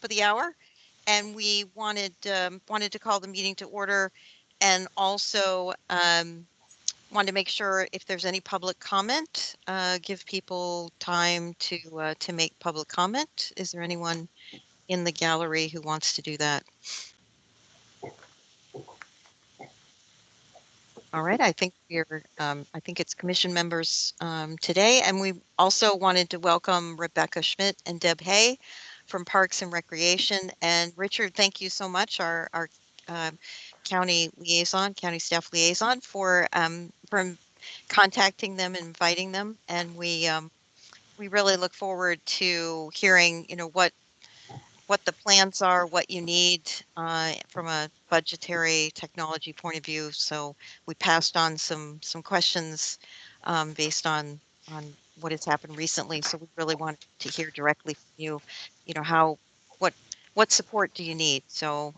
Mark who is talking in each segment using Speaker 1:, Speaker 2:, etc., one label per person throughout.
Speaker 1: of the hour, and we wanted to call the meeting to order, and also wanted to make sure if there's any public comment, give people time to make public comment. Is there anyone in the gallery who wants to do that? All right, I think I think it's commission members today, and we also wanted to welcome Rebecca Schmidt and Deb Hay from Parks and Recreation. And Richard, thank you so much, our county staff liaison, for contacting them and inviting them. And we really look forward to hearing, what the plans are, what you need from a budgetary technology point of view. So we passed on some questions based on what has happened recently. So we really want to hear directly from you, how what support do you need? So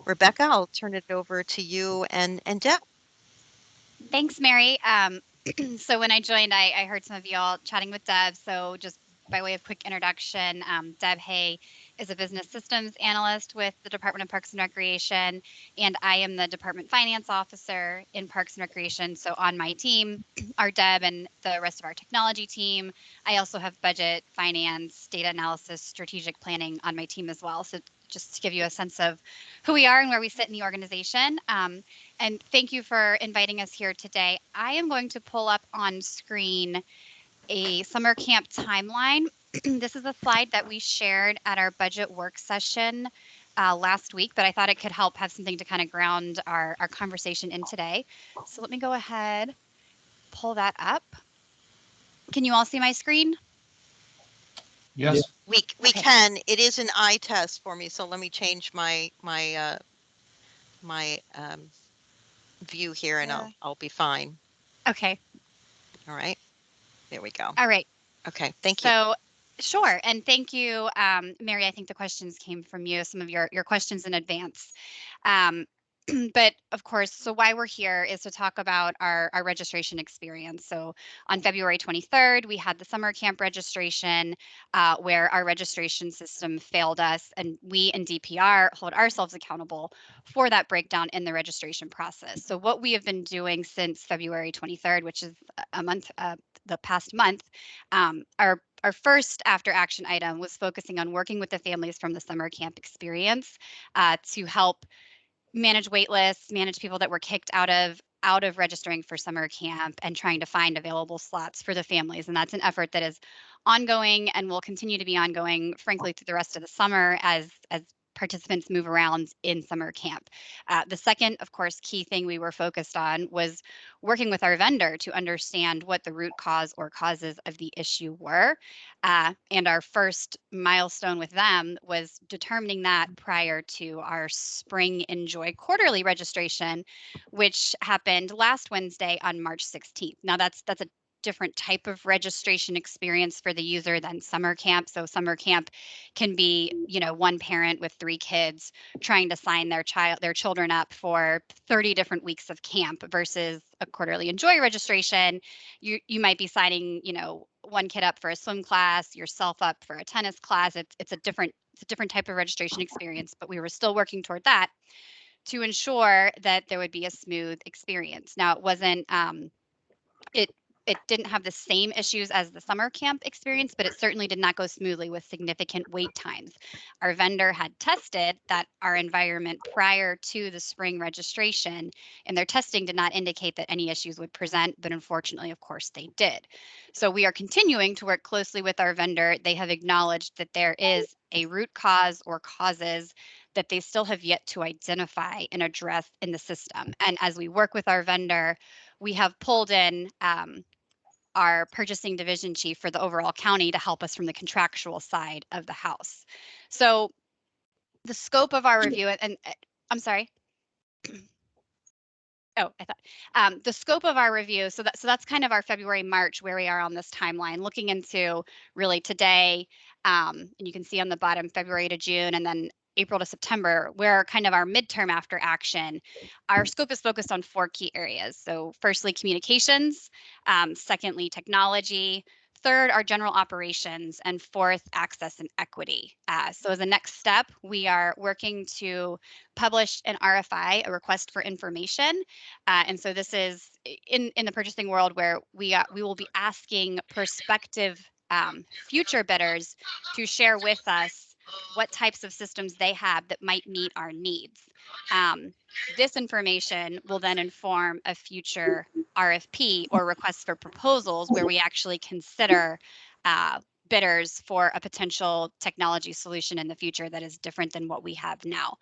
Speaker 1: Rebecca, I'll turn it over to you and Deb.
Speaker 2: Thanks, Mary. So when I joined, I heard some of y'all chatting with Deb. So just by way of quick introduction, Deb Hay is a business systems analyst with the Department of Parks and Recreation, and I am the department finance officer in Parks and Recreation. So on my team are Deb and the rest of our technology team. I also have budget, finance, data analysis, strategic planning on my team as well. So just to give you a sense of who we are and where we sit in the organization. And thank you for inviting us here today. I am going to pull up on screen a summer camp timeline. This is a slide that we shared at our budget work session last week, but I thought it could help have something to kind of ground our conversation in today. So let me go ahead, pull that up. Can you all see my screen?
Speaker 3: Yes.
Speaker 1: We
Speaker 2: Okay.
Speaker 1: can. It is an eye test for me, so let me change my view here, and I'll be fine.
Speaker 2: Okay.
Speaker 1: All right. There we go.
Speaker 2: All right.
Speaker 1: Okay. Thank you.
Speaker 2: So sure. And thank you, Mary. I think the questions came from you, some of your questions in advance. But of course, so why we're here is to talk about our registration experience. So on February 23rd, we had the summer camp registration where our registration system failed us, and we in DPR hold ourselves accountable for that breakdown in the registration process. So what we have been doing since February 23rd, which is a month, the past month, our first after action item was focusing on working with the families from the summer camp experience to help manage wait lists, manage people that were kicked out of registering for summer camp, and trying to find available slots for the families. And that's an effort that is ongoing and will continue to be ongoing, frankly, through the rest of the summer as participants move around in summer camp. The second, of course, key thing we were focused on was working with our vendor to understand what the root cause or causes of the issue were. And our first milestone with them was determining that prior to our Spring Enjoy quarterly registration, which happened last Wednesday on March 16th. Now that's a different type of registration experience for the user than summer camp. So summer camp can be, one parent with 3 kids trying to sign their children up for 30 different weeks of camp versus a quarterly Enjoy registration. You might be signing, one kid up for a swim class, yourself up for a tennis class. It's a different type of registration experience, but we were still working toward that to ensure that there would be a smooth experience. Now it wasn't it didn't have the same issues as the summer camp experience, but it certainly did not go smoothly with significant wait times. Our vendor had tested that our environment prior to the spring registration, and their testing did not indicate that any issues would present, but unfortunately, of course, they did. So we are continuing to work closely with our vendor. They have acknowledged that there is a root cause or causes that they still have yet to identify and address in the system. And as we work with our vendor, we have pulled in our purchasing division chief for the overall county to help us from the contractual side of the house. So the scope of our review, and I'm sorry. Oh, I thought the scope of our review. So that's kind of our February, March, where we are on this timeline, looking into really today. And you can see on the bottom, February to June, and then April to September, where kind of our midterm after action. Our scope is focused on 4 key areas. So firstly, communications, secondly, technology, Third are general operations, and fourth, access and equity. So as a next step, we are working to publish an RFI, a request for information. And so this is in the purchasing world where we will be asking prospective future bidders to share with us what types of systems they have that might meet our needs. This information will then inform a future RFP or requests for proposals where we actually consider bidders for a potential technology solution in the future that is different than what we have now.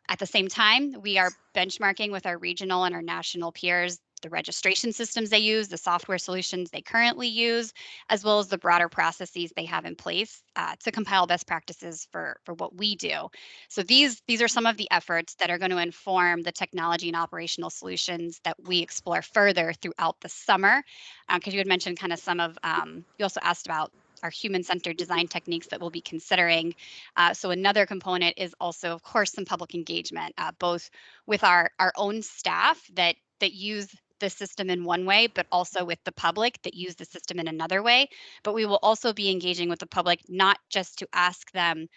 Speaker 2: At the same time, we are benchmarking with our regional and our national peers the registration systems they use, the software solutions they currently use, as well as the broader processes they have in place to compile best practices for what we do. So these are some of the efforts that are going to inform the technology and operational solutions that we explore further throughout the summer. Because you had mentioned kind of some of, you also asked about our human-centered design techniques that we'll be considering. So another component is also, of course, some public engagement, both with our own staff that use the system in one way, but also with the public that use the system in another way. But we will also be engaging with the public, not just to ask them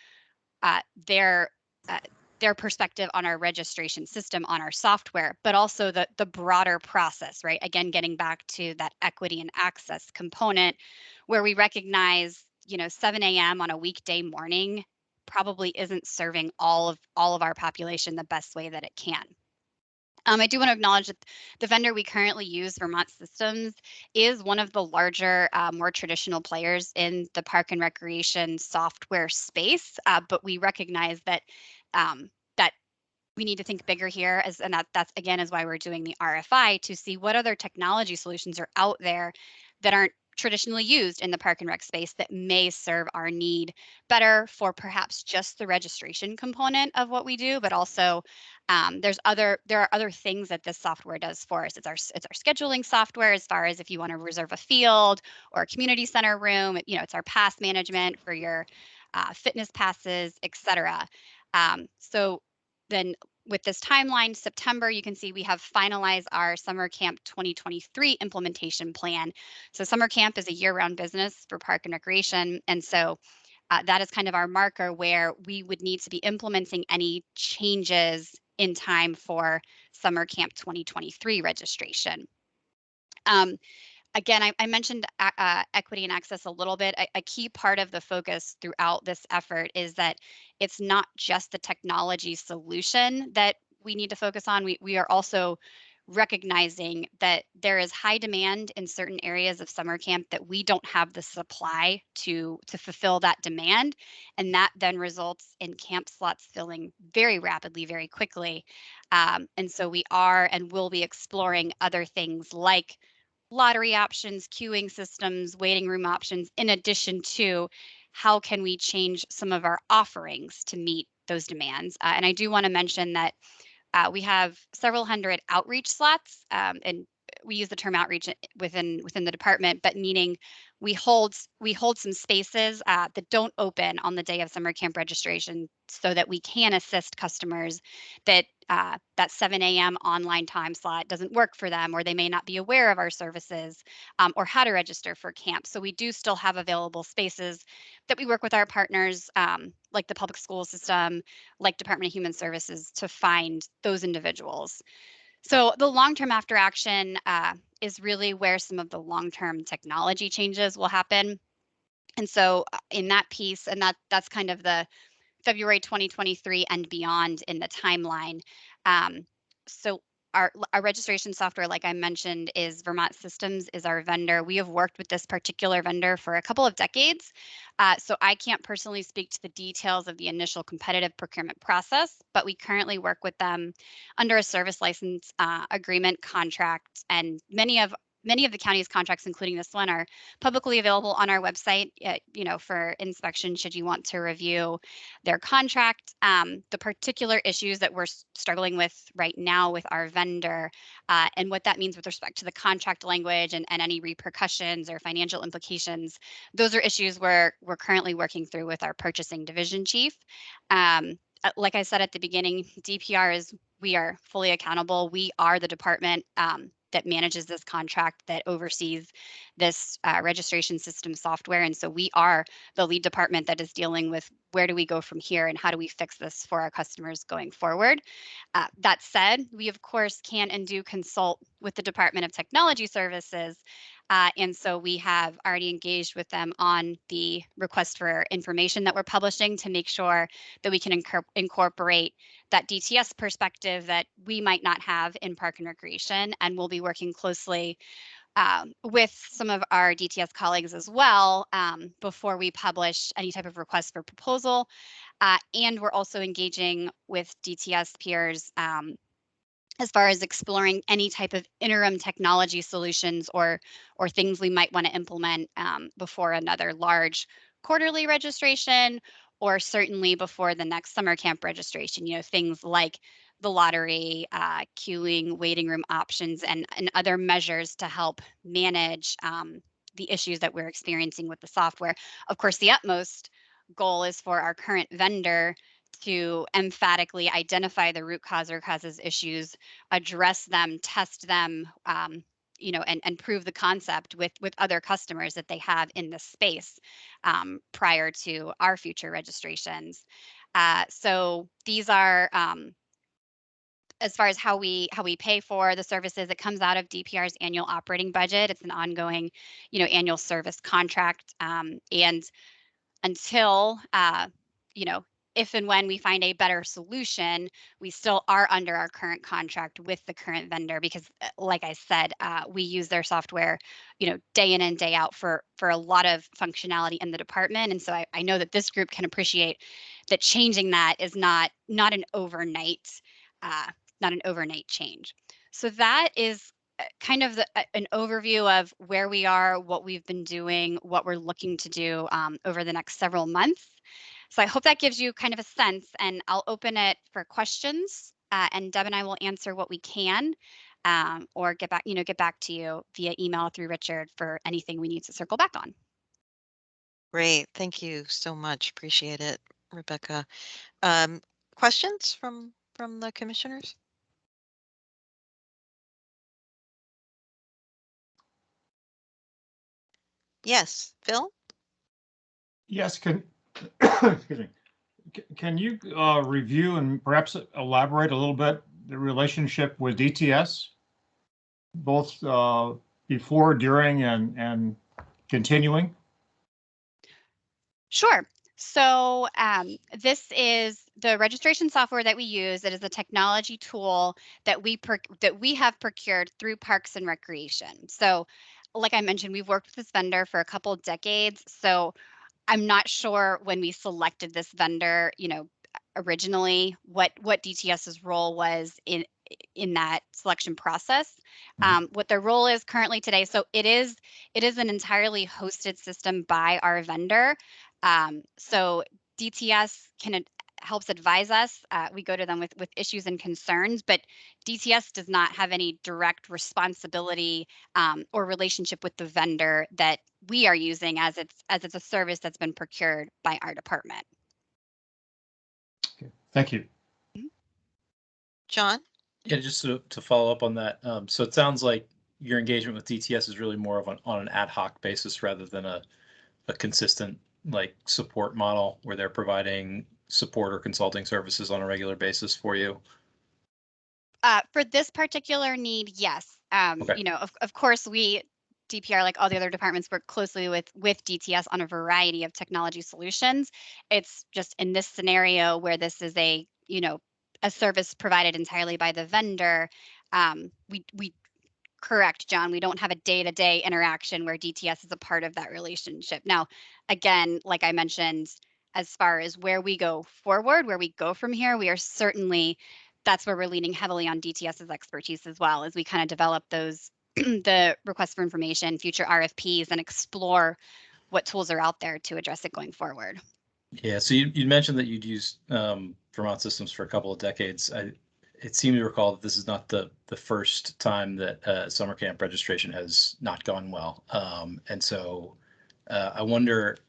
Speaker 2: uh, their uh, their perspective on our registration system, on our software, but also the broader process, right? Again, getting back to that equity and access component where we recognize, 7 a.m. on a weekday morning probably isn't serving all of our population the best way that it can. I do want to acknowledge that the vendor we currently use, Vermont Systems, is one of the larger, more traditional players in the park and recreation software space. But we recognize that that we need to think bigger here, and that's again is why we're doing the RFI to see what other technology solutions are out there that aren't traditionally used in the park and rec space that may serve our need better for perhaps just the registration component of what we do, but also there are other things that this software does for us. It's our scheduling software as far as if you want to reserve a field or a community center room. It's our pass management for your fitness passes, etc. So then with this timeline, September, you can see we have finalized our Summer Camp 2023 implementation plan. So Summer Camp is a year-round business for Park and Recreation. And so that is kind of our marker where we would need to be implementing any changes in time for Summer Camp 2023 registration. Again, I mentioned equity and access a little bit. A key part of the focus throughout this effort is that it's not just the technology solution that we need to focus on. We are also recognizing that there is high demand in certain areas of summer camp that we don't have the supply to fulfill that demand, and that then results in camp slots filling very rapidly, very quickly. And so we are and will be exploring other things like lottery options, queuing systems, waiting room options, in addition to how can we change some of our offerings to meet those demands. And I do want to mention that we have several hundred outreach slots, and we use the term outreach within the department, but meaning we hold some spaces that don't open on the day of summer camp registration, so that we can assist customers that that 7 a.m. online time slot doesn't work for them, or they may not be aware of our services or how to register for camp. So we do still have available spaces that we work with our partners, like the public school system, like Department of Human Services, to find those individuals. So the long-term after action is really where some of the long-term technology changes will happen. And so in that piece, and that's kind of the February 2023 and beyond in the timeline. So our registration software, like I mentioned, is Vermont Systems is our vendor. We have worked with this particular vendor for a couple of decades. So I can't personally speak to the details of the initial competitive procurement process, but we currently work with them under a service license agreement contract, and many of the county's contracts, including this one, are publicly available on our website, for inspection should you want to review their contract. The particular issues that we're struggling with right now with our vendor, and what that means with respect to the contract language and any repercussions or financial implications, those are issues we're currently working through with our purchasing division chief. Like I said at the beginning, DPR we are fully accountable. We are the department that manages this contract, that oversees this registration system software. And so we are the lead department that is dealing with where do we go from here and how do we fix this for our customers going forward. That said, we of course can and do consult with the Department of Technology Services. And so we have already engaged with them on the request for information that we're publishing to make sure that we can incorporate that DTS perspective that we might not have in Park and Recreation. And we'll be working closely with some of our DTS colleagues as well before we publish any type of request for proposal. And we're also engaging with DTS peers as far as exploring any type of interim technology solutions or things we might want to implement before another large quarterly registration, or certainly before the next summer camp registration. You know, things like the lottery, queuing, waiting room options, and other measures to help manage the issues that we're experiencing with the software. Of course, the utmost goal is for our current vendor to emphatically identify the root cause or causes issues, address them, test them, you know, and prove the concept with other customers that they have in this space prior to our future registrations. So these are as far as how we pay for the services. It comes out of DPR's annual operating budget. It's an ongoing, you know, annual service contract, and until you know, if and when we find a better solution, we still are under our current contract with the current vendor because, like I said, we use their software, you know, day in and day out for a lot of functionality in the department. And so I know that this group can appreciate that changing that is not an overnight, not an overnight change. So that is kind of an overview of where we are, what we've been doing, what we're looking to do over the next several months. So I hope that gives you kind of a sense, and I'll open it for questions, and Deb and I will answer what we can, or get back to you via email through Richard for anything we need to circle back on.
Speaker 1: Great. Thank you so much. Appreciate it, Rebecca. Questions from the commissioners? Yes, Phil?
Speaker 3: Yes, excuse me. Can you review and perhaps elaborate a little bit the relationship with DTS, both before, during, and continuing?
Speaker 2: Sure. So this is the registration software that we use. It is a technology tool that we have procured through Parks and Recreation. So, like I mentioned, we've worked with this vendor for a couple of decades. So I'm not sure when we selected this vendor, you know, originally what DTS's role was in that selection process. What their role is currently today. So it is an entirely hosted system by our vendor. So DTS helps advise us. We go to them with issues and concerns, but DTS does not have any direct responsibility or relationship with the vendor that we are using, as it's a service that's been procured by our department.
Speaker 3: Okay. Thank you.
Speaker 1: John?
Speaker 4: Yeah, just to follow up on that. So it sounds like your engagement with DTS is really more of on an ad hoc basis rather than a consistent like support model where they're providing support or consulting services on a regular basis for you.
Speaker 2: For this particular need, yes.
Speaker 4: Okay.
Speaker 2: You know, of course, we DPR, like all the other departments, work closely with DTS on a variety of technology solutions. It's just in this scenario where this is a, you know, a service provided entirely by the vendor. We Correct, John. We don't have a day-to-day interaction where DTS is a part of that relationship. Now, again, like I mentioned, as far as where we go forward, where we go from here, we are certainly, that's where we're leaning heavily on DTS's expertise as well, as we kind of develop those the request for information, future RFPs, and explore what tools are out there to address it going forward.
Speaker 4: Yeah. So you mentioned that you'd used Vermont Systems for a couple of decades. It seemed to recall that this is not the first time that summer camp registration has not gone well. And so I wonder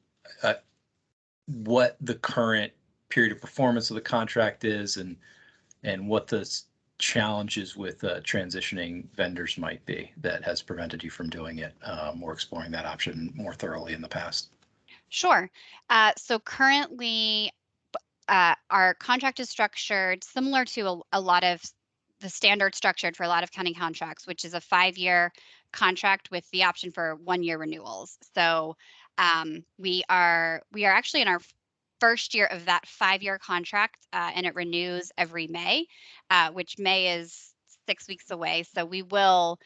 Speaker 4: what the current period of performance of the contract is and what the challenges with transitioning vendors might be that has prevented you from doing it or exploring that option more thoroughly in the past.
Speaker 2: Sure. So currently, our contract is structured similar to a lot of the standard structured for a lot of county contracts, which is a 5-year contract with the option for 1-year renewals. So we are actually in our first year of that 5-year contract, and it renews every May, which May is 6 weeks away. So we will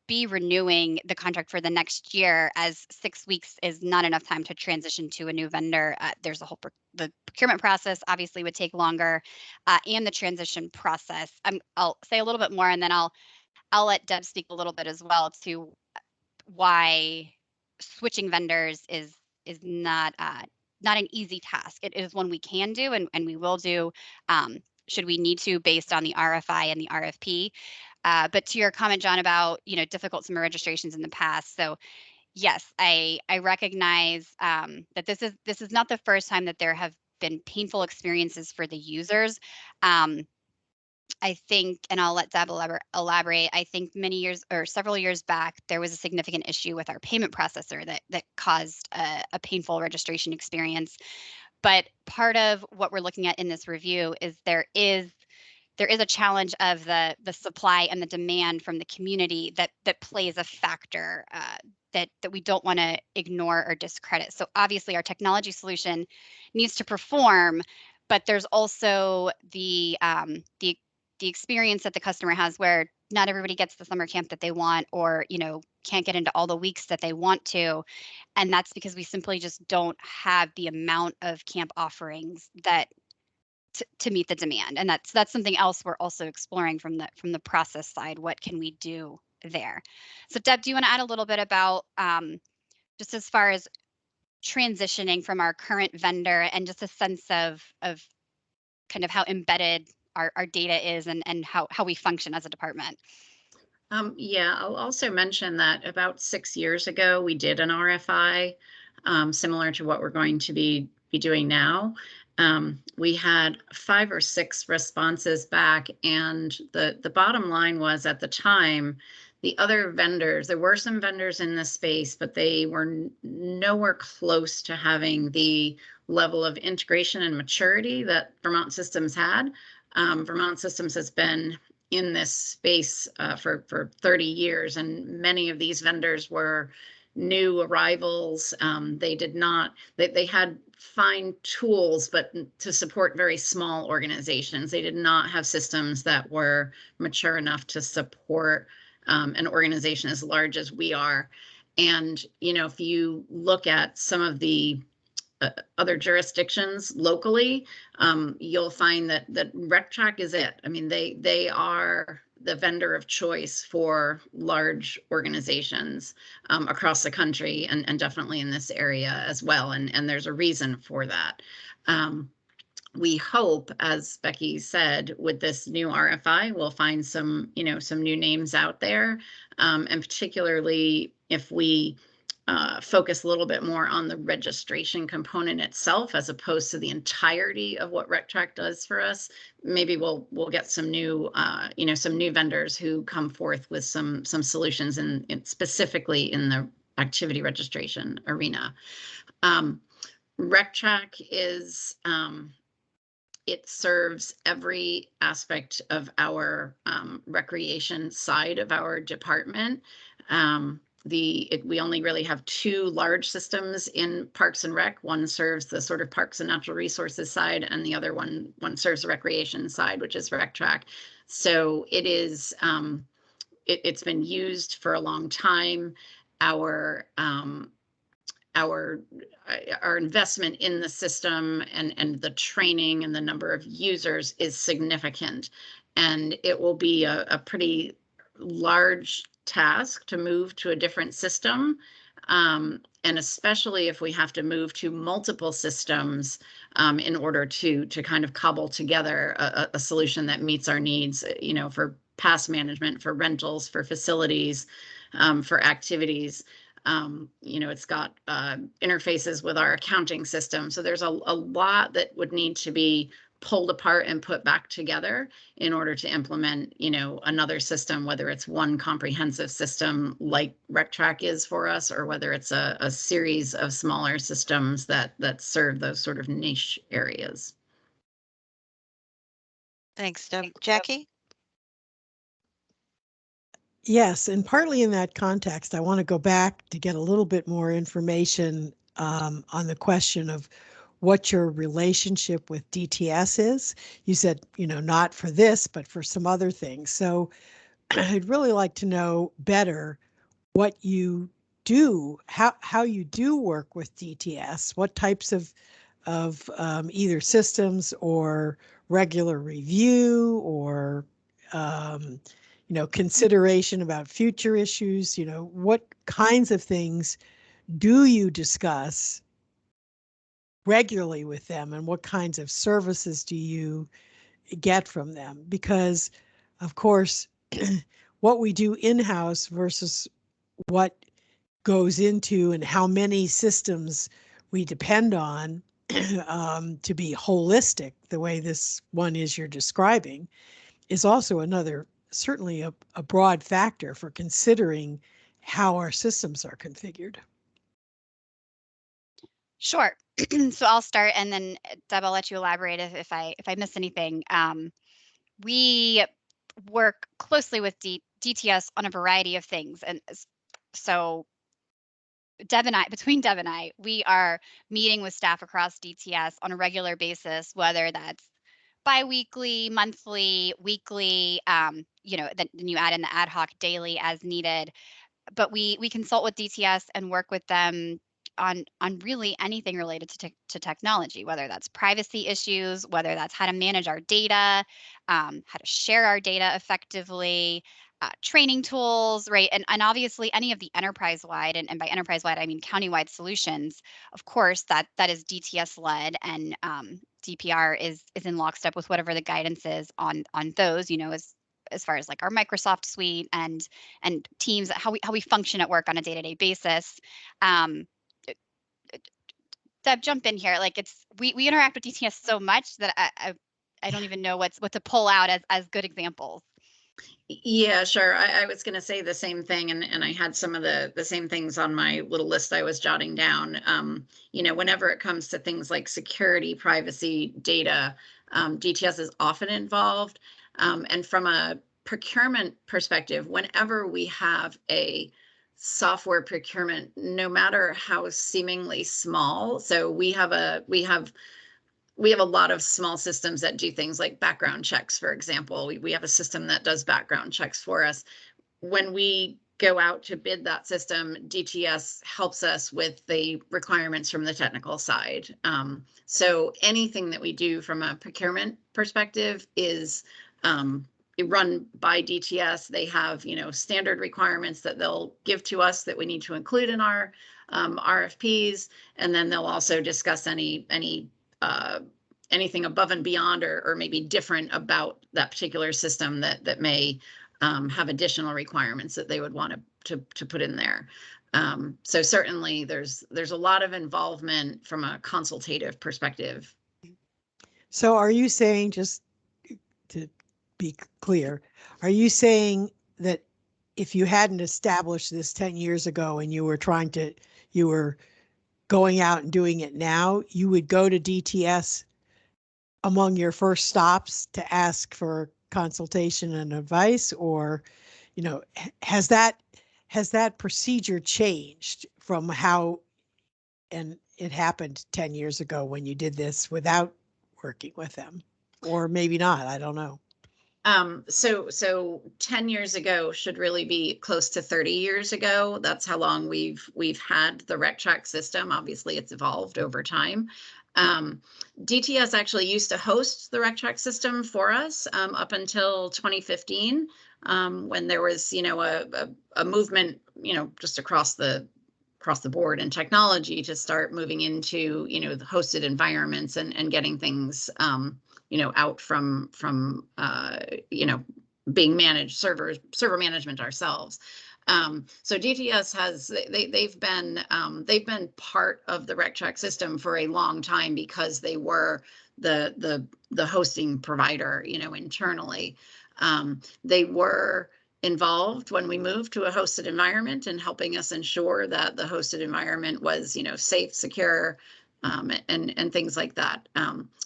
Speaker 2: be renewing the contract for the next year, as 6 weeks is not enough time to transition to a new vendor. There's a whole the procurement process obviously would take longer, and the transition process. I'll say a little bit more, and then I'll let Deb speak a little bit as well to why switching vendors is not an easy task. It is one we can do, and we will do, should we need to, based on the RFI and the RFP. But to your comment, John, about difficult summer registrations in the past. So yes, I recognize that this is not the first time that there have been painful experiences for the users. I think, and I'll let Deb elaborate. I think many years or several years back, there was a significant issue with our payment processor that caused a painful registration experience. But part of what we're looking at in this review is there is a challenge of the supply and the demand from the community that plays a factor, that we don't want to ignore or discredit. So obviously our technology solution needs to perform, but there's also the experience that the customer has where not everybody gets the summer camp that they want, or can't get into all the weeks that they want to, and that's because we simply just don't have the amount of camp offerings that to meet the demand. And that's something else we're also exploring from the process side. What can we do there? So Deb, do you want to add a little bit about just as far as transitioning from our current vendor, and just a sense of kind of how embedded our data is, and how we function as a department?
Speaker 5: Yeah, I'll also mention that about 6 years ago, we did an RFI similar to what we're going to be doing now. We had 5 or 6 responses back, and the bottom line was, at the time, the other vendors, there were some vendors in this space, but they were nowhere close to having the level of integration and maturity that Vermont Systems had. Vermont Systems has been in this space for 30 years, and many of these vendors were new arrivals. They had fine tools, but to support very small organizations. They did not have systems that were mature enough to support an organization as large as we are. And, if you look at some of the other jurisdictions locally, you'll find that RecTrack is it. I mean, they are the vendor of choice for large organizations across the country, and definitely in this area as well. And there's a reason for that. We hope, as Becky said, with this new RFI, we'll find some new names out there, and particularly if we focus a little bit more on the registration component itself, as opposed to the entirety of what RecTrack does for us. Maybe we'll get some new vendors who come forth with some solutions in specifically in the activity registration arena. RecTrack is it serves every aspect of our recreation side of our department. We only really have 2 large systems in Parks and Rec. One serves the sort of Parks and Natural Resources side, and the other one serves the recreation side, which is RecTrack. So it is, it's been used for a long time. Our investment in the system and the training and the number of users is significant, and it will be a pretty large task to move to a different system, and especially if we have to move to multiple systems in order to kind of cobble together a solution that meets our needs, for pass management, for rentals, for facilities, for activities. It's got interfaces with our accounting system. So there's a lot that would need to be pulled apart and put back together in order to implement, another system, whether it's one comprehensive system like RecTrack is for us, or whether it's a series of smaller systems that serve those sort of niche areas.
Speaker 1: Thanks, Deb. Jackie?
Speaker 6: Yes, and partly in that context, I want to go back to get a little bit more information on the question of what your relationship with DTS is. You said, not for this, but for some other things. So I'd really like to know better what you do, how you do work with DTS, what types of either systems or regular review or consideration about future issues. What kinds of things do you discuss regularly with them, and what kinds of services do you get from them? Because, of course, what we do in-house versus what goes into and how many systems we depend on to be holistic, the way this one is you're describing, is also another, certainly a broad factor for considering how our systems are configured.
Speaker 2: Sure. So I'll start, and then Deb, I'll let you elaborate if I miss anything. We work closely with DTS on a variety of things, and so between Deb and I, we are meeting with staff across DTS on a regular basis, whether that's bi-weekly, monthly, weekly, then you add in the ad hoc daily as needed. But we consult with DTS and work with them on really anything related to technology, whether that's privacy issues, whether that's how to manage our data, how to share our data effectively, training tools, right? And obviously any of the enterprise-wide, and by enterprise-wide, I mean county-wide solutions, of course, that is DTS led, and DPR is in lockstep with whatever the guidance is on those, as far as like our Microsoft suite and Teams, how we function at work on a day-to-day basis. Deb, jump in here. Like we interact with DTS so much that I don't even know what to pull out as good examples.
Speaker 5: Yeah, sure. I was going to say the same thing, and I had some of the same things on my little list I was jotting down. Whenever it comes to things like security, privacy, data, DTS is often involved. And from a procurement perspective, whenever we have a software procurement, no matter how seemingly small, so we have a lot of small systems that do things like background checks, for example. We have a system that does background checks for us. When we go out to bid that system, DTS helps us with the requirements from the technical side. So anything that we do from a procurement perspective is run by DTS. They have, standard requirements that they'll give to us that we need to include in our RFPs, and then they'll also discuss anything above and beyond, or maybe different about that particular system that may have additional requirements that they would want to put in there. So certainly there's a lot of involvement from a consultative perspective.
Speaker 6: So are you saying, just to be clear, are you saying that if you hadn't established this 10 years ago and you were going out and doing it now, you would go to DTS among your first stops to ask for consultation and advice? Or, has that procedure changed from how, and it happened 10 years ago when you did this without working with them? Or maybe not, I don't know.
Speaker 5: So 10 years ago should really be close to 30 years ago. That's how long we've had the RecTrack system. Obviously, it's evolved over time. DTS actually used to host the RecTrack system for us up until 2015, when there was, a movement, just across the board in technology to start moving into, the hosted environments and getting things out from being managed server management ourselves. So DTS has they've been part of the RecTrack system for a long time because they were the hosting provider, internally. They were involved when we moved to a hosted environment and helping us ensure that the hosted environment was, safe, secure, and things like that.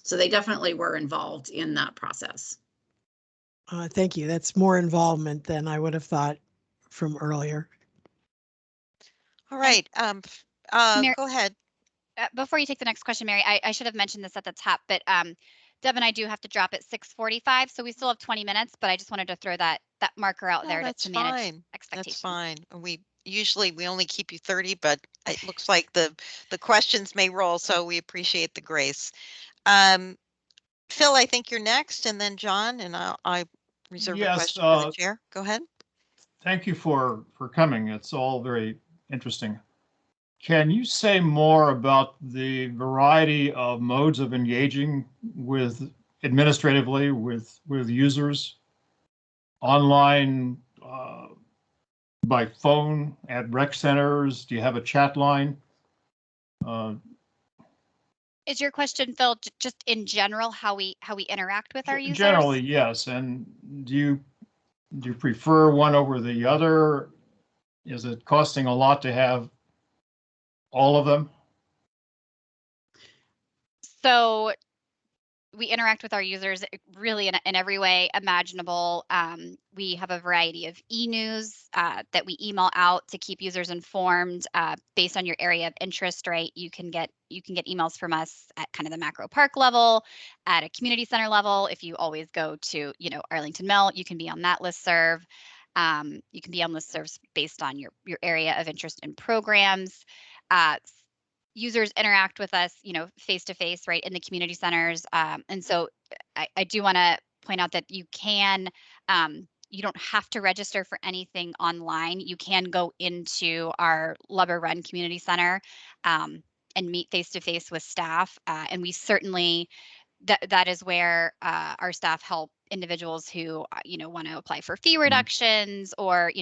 Speaker 5: So they definitely were involved in that process.
Speaker 6: Thank you. That's more involvement than I would have thought from earlier.
Speaker 1: All right. Go ahead.
Speaker 2: Before you take the next question, Mary, I should have mentioned this at the top, but Deb and I do have to drop at 6:45, so we still have 20 minutes, but I just wanted to throw that marker out there to manage
Speaker 1: Fine.
Speaker 2: expectations.
Speaker 1: That's fine. We only keep you 30, but it looks like the questions may roll, so we appreciate the grace. Phil, I think you're next, and then John, and I reserve a question for the chair. Go ahead.
Speaker 3: Thank you for coming. It's all very interesting. Can you say more about the variety of modes of engaging with administratively with users online, by phone, at rec centers? Do you have a chat line?
Speaker 2: Is your question, Phil, just in general how we interact with our users?
Speaker 3: Generally, yes. And do you prefer one over the other? Is it costing a lot to have all of them?
Speaker 2: So we interact with our users really in every way imaginable. We have a variety of e-news that we email out to keep users informed based on your area of interest, right? You can get emails from us at kind of the macro park level, at a community center level. If you always go to, Arlington Mill, you can be on that listserv. You can be on listservs based on your area of interest in programs. Users interact with us, face to face, right, in the community centers. And so I do want to point out that you can, you don't have to register for anything online. You can go into our Lubber Run Community Center and meet face to face with staff. And we certainly, that is where our staff help individuals who, want to apply for fee reductions, or,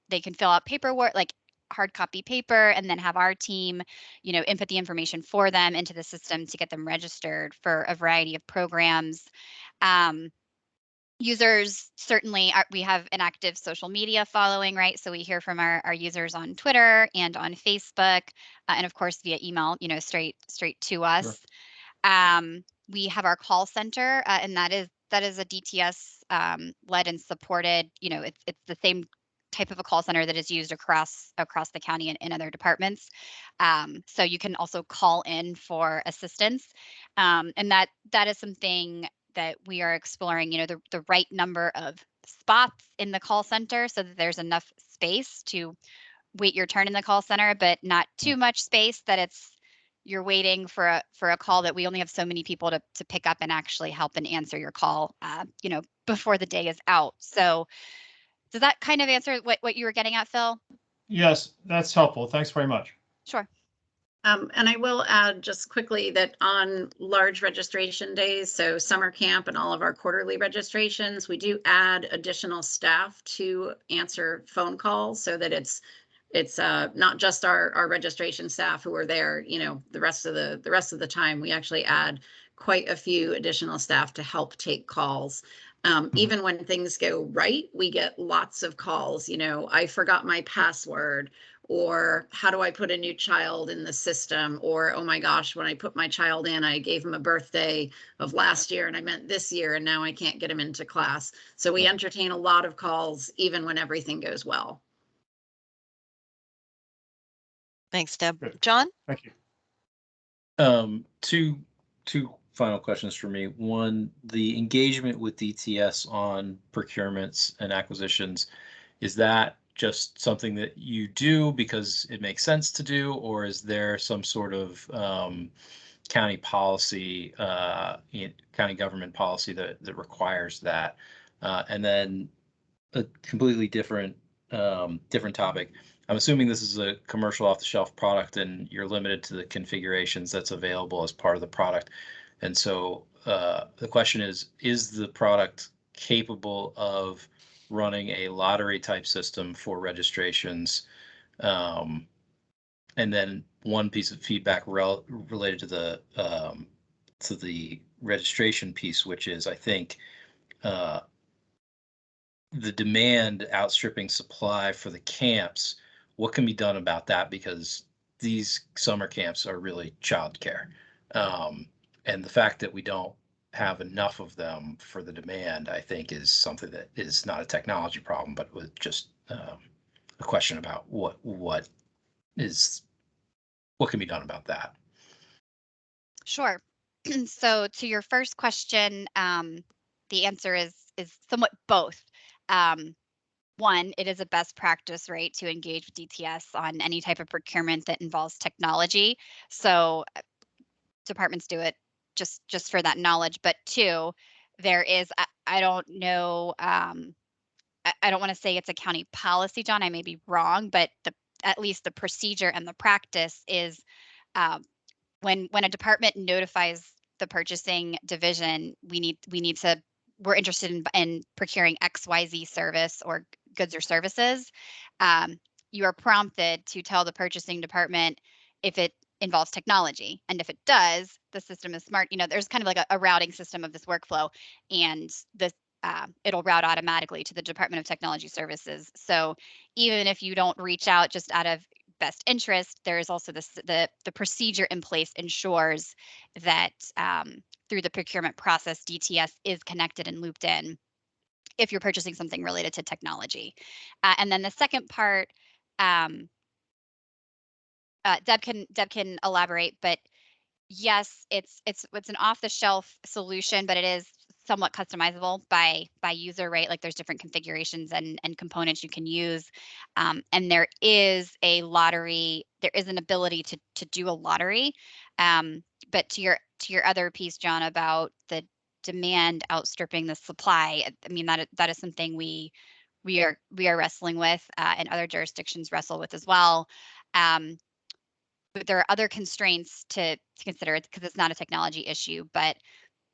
Speaker 2: they can fill out paperwork, like hard copy paper, and then have our team, input the information for them into the system to get them registered for a variety of programs. Users certainly we have an active social media following, right? So we hear from our users on Twitter and on Facebook, and of course via email, straight to us. Sure. We have our call center, and that is a DTS led and supported. It's the same type of a call center that is used across the county and in other departments. So you can also call in for assistance, and that is something that we are exploring. The right number of spots in the call center so that there's enough space to wait your turn in the call center, but not too much space that you're waiting for a call that we only have so many people to pick up and actually help and answer your call, before the day is out. So does that kind of answer what you were getting at, Phil?
Speaker 3: Yes, that's helpful. Thanks very much.
Speaker 2: Sure.
Speaker 5: And I will add just quickly that on large registration days, so summer camp and all of our quarterly registrations, we do add additional staff to answer phone calls so that it's not just our registration staff who are there, the rest of the time. We actually add quite a few additional staff to help take calls. Even when things go right, we get lots of calls. I forgot my password, or how do I put a new child in the system, or oh my gosh, when I put my child in, I gave him a birthday of last year and I meant this year and now I can't get him into class. So we entertain a lot of calls even when everything goes well.
Speaker 1: Thanks, Deb.
Speaker 3: Good.
Speaker 1: John?
Speaker 3: Thank you.
Speaker 4: Two final questions for me. One, the engagement with DTS on procurements and acquisitions, is that just something that you do because it makes sense to do, or is there some sort of county policy, county government policy that requires that? And then a completely different topic. I'm assuming this is a commercial off-the-shelf product and you're limited to the configurations that's available as part of the product. And so the question is the product capable of running a lottery type system for registrations. And then one piece of feedback related to the registration piece, which is, I think, the demand outstripping supply for the camps. What can be done about that? Because these summer camps are really childcare. And the fact that we don't have enough of them for the demand, I think, is something that is not a technology problem, but with just a question about what can be done about that.
Speaker 2: Sure. So to your first question, the answer is somewhat both. One, it is a best practice, right, to engage with DTS on any type of procurement that involves technology. So departments do it just for that knowledge. But two, there is, I don't know, I don't want to say it's a county policy, John. I may be wrong, but at least the procedure and the practice is um, when a department notifies the purchasing division, we need to, we're interested in procuring XYZ service or goods or services. You are prompted to tell the purchasing department if it involves technology, and if it does, the system is smart. There's kind of like a routing system of this workflow, and this it'll route automatically to the Department of Technology Services. So even if you don't reach out just out of best interest, there is also the procedure in place ensures that through the procurement process, DTS is connected and looped in if you're purchasing something related to technology. And then the second part, Deb can elaborate, but yes, it's an off-the-shelf solution, but it is somewhat customizable by user, right? Like there's different configurations and components you can use. And there is a lottery, there is an ability to do a lottery. But to your other piece, John, about the demand outstripping the supply, I mean, that is something we are wrestling with, and other jurisdictions wrestle with as well. But there are other constraints to consider because it's not a technology issue, but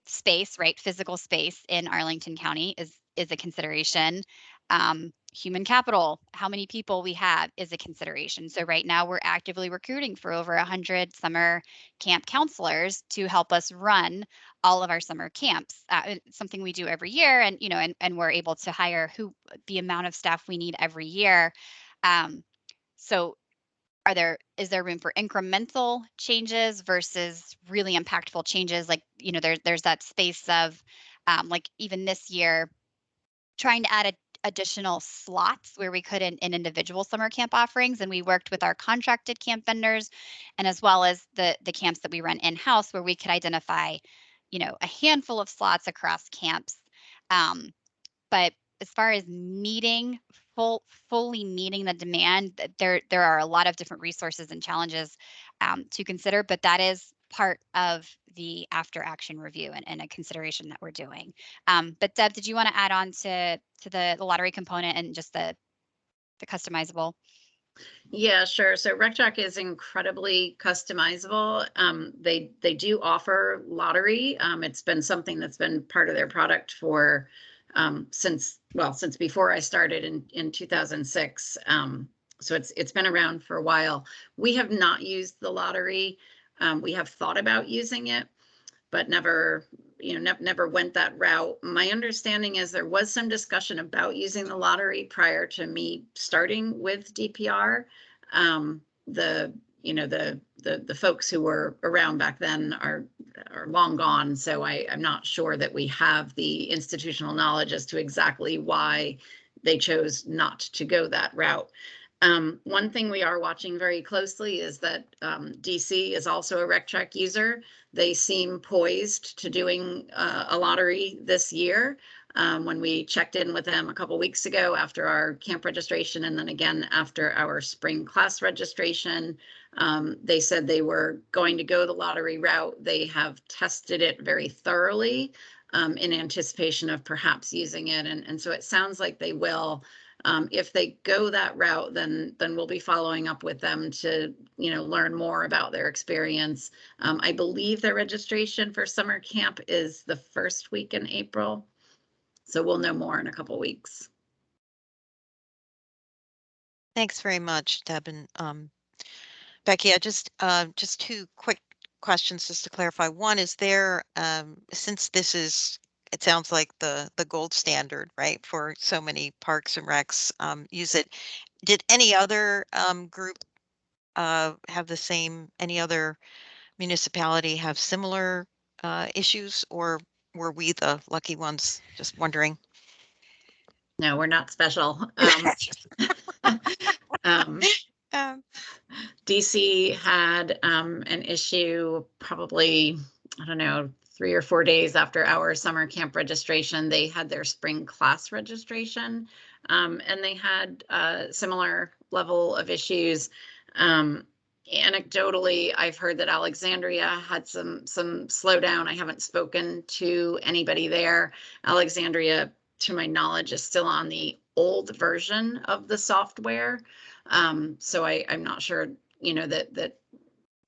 Speaker 2: space, right? Physical space in Arlington County is a consideration. Human capital, how many people we have is a consideration. So right now we're actively recruiting for over 100 summer camp counselors to help us run all of our summer camps. It's something we do every year, and and we're able to hire the amount of staff we need every year. So is there room for incremental changes versus really impactful changes? Like, there's that space of, like even this year, trying to add additional slots where we could in individual summer camp offerings. And we worked with our contracted camp vendors, and as well as the camps that we run in-house, where we could identify, a handful of slots across camps. But as far as fully meeting the demand, there are a lot of different resources and challenges to consider, but that is part of the after action review and a consideration that we're doing. But Deb, did you want to add on to the lottery component and just the customizable?
Speaker 5: Yeah, sure. So RecTrack is incredibly customizable. They do offer lottery. It's been something that's been part of their product for since before I started in 2006. So it's been around for a while. We have not used the lottery. We have thought about using it, but never went that route. My understanding is there was some discussion about using the lottery prior to me starting with DPR. The folks who were around back then are long gone, so I'm not sure that we have the institutional knowledge as to exactly why they chose not to go that route. One thing we are watching very closely is that DC is also a RecTrack user. They seem poised to doing a lottery this year. When we checked in with them a couple weeks ago after our camp registration, and then again after our spring class registration, they said they were going to go the lottery route. They have tested it very thoroughly in anticipation of perhaps using it. And so it sounds like they will. If they go that route, then we'll be following up with them to learn more about their experience. I believe their registration for summer camp is the first week in April, so we'll know more in a couple weeks.
Speaker 1: Thanks very much, Deb and Becky. I just two quick questions just to clarify. One, is there since this is, it sounds like the gold standard, right, for so many parks and recs use it. Did any other group have the same? Any other municipality have similar issues, or were we the lucky ones? Just wondering.
Speaker 5: No, we're not special. Um,
Speaker 1: Um,
Speaker 5: DC had an issue probably, I don't know, 3 or 4 days after our summer camp registration. They had their spring class registration, and they had a similar level of issues. Anecdotally, I've heard that Alexandria had some slowdown. I haven't spoken to anybody there. Alexandria, to my knowledge, is still on the old version of the software. So I'm not sure, you know, that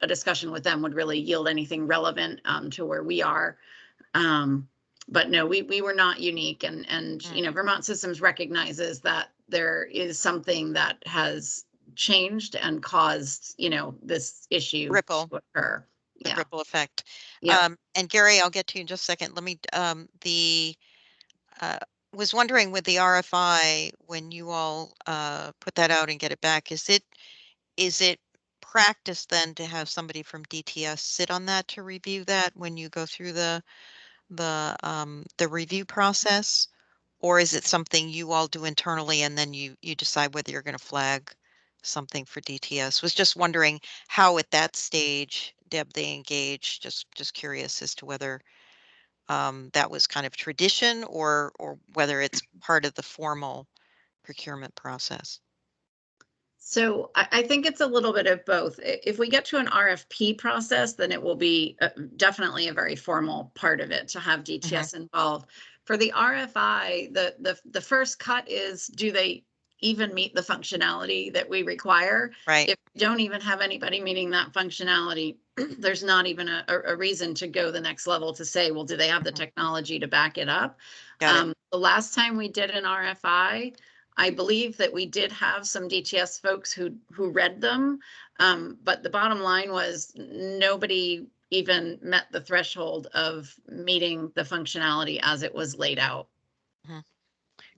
Speaker 5: a discussion with them would really yield anything relevant to where we are. But no, we were not unique, and you know, Vermont Systems recognizes that there is something that has changed and caused, you know, this issue
Speaker 1: Ripple.
Speaker 5: to occur.
Speaker 1: The
Speaker 5: Yeah.
Speaker 1: ripple effect.
Speaker 5: Yeah.
Speaker 1: And Gary, I'll get to you in just a second. Let me was wondering with the RFI, when you all put that out and get it back, is it practice then to have somebody from DTS sit on that to review that when you go through the review process? Or is it something you all do internally and then you decide whether you're going to flag something for DTS? Was just wondering how at that stage, Deb, they engage. Just curious as to whether that was kind of tradition or whether it's part of the formal procurement process.
Speaker 5: So I think it's a little bit of both. If we get to an RFP process, then it will be definitely a very formal part of it to have DTS involved. For the RFI, the first cut is, do they even meet the functionality that we require?
Speaker 1: Right.
Speaker 5: If we don't even have anybody meeting that functionality, there's not even a reason to go the next level to say, well, do they have the technology to back it up?
Speaker 1: Got it.
Speaker 5: The last time we did an RFI, I believe that we did have some DTS folks who read them, but the bottom line was nobody even met the threshold of meeting the functionality as it was laid out.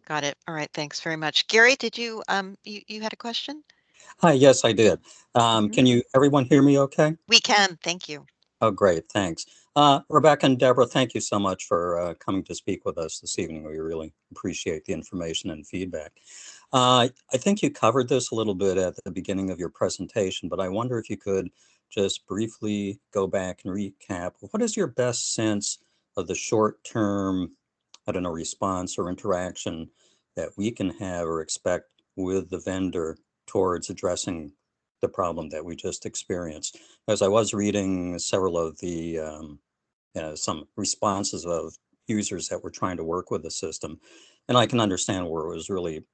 Speaker 1: Got it. All right. Thanks very much. Gary, did you you had a question?
Speaker 7: Hi, yes, I did. Can everyone hear me okay?
Speaker 1: We can. Thank you.
Speaker 7: Oh, great, thanks. Rebecca and Deborah, thank you so much for coming to speak with us this evening. We really appreciate the information and feedback. I think you covered this a little bit at the beginning of your presentation, but I wonder if you could just briefly go back and recap. What is your best sense of the short-term, I don't know, response or interaction that we can have or expect with the vendor towards addressing the problem that we just experienced? As I was reading several of the some responses of users that were trying to work with the system, and I can understand where it was really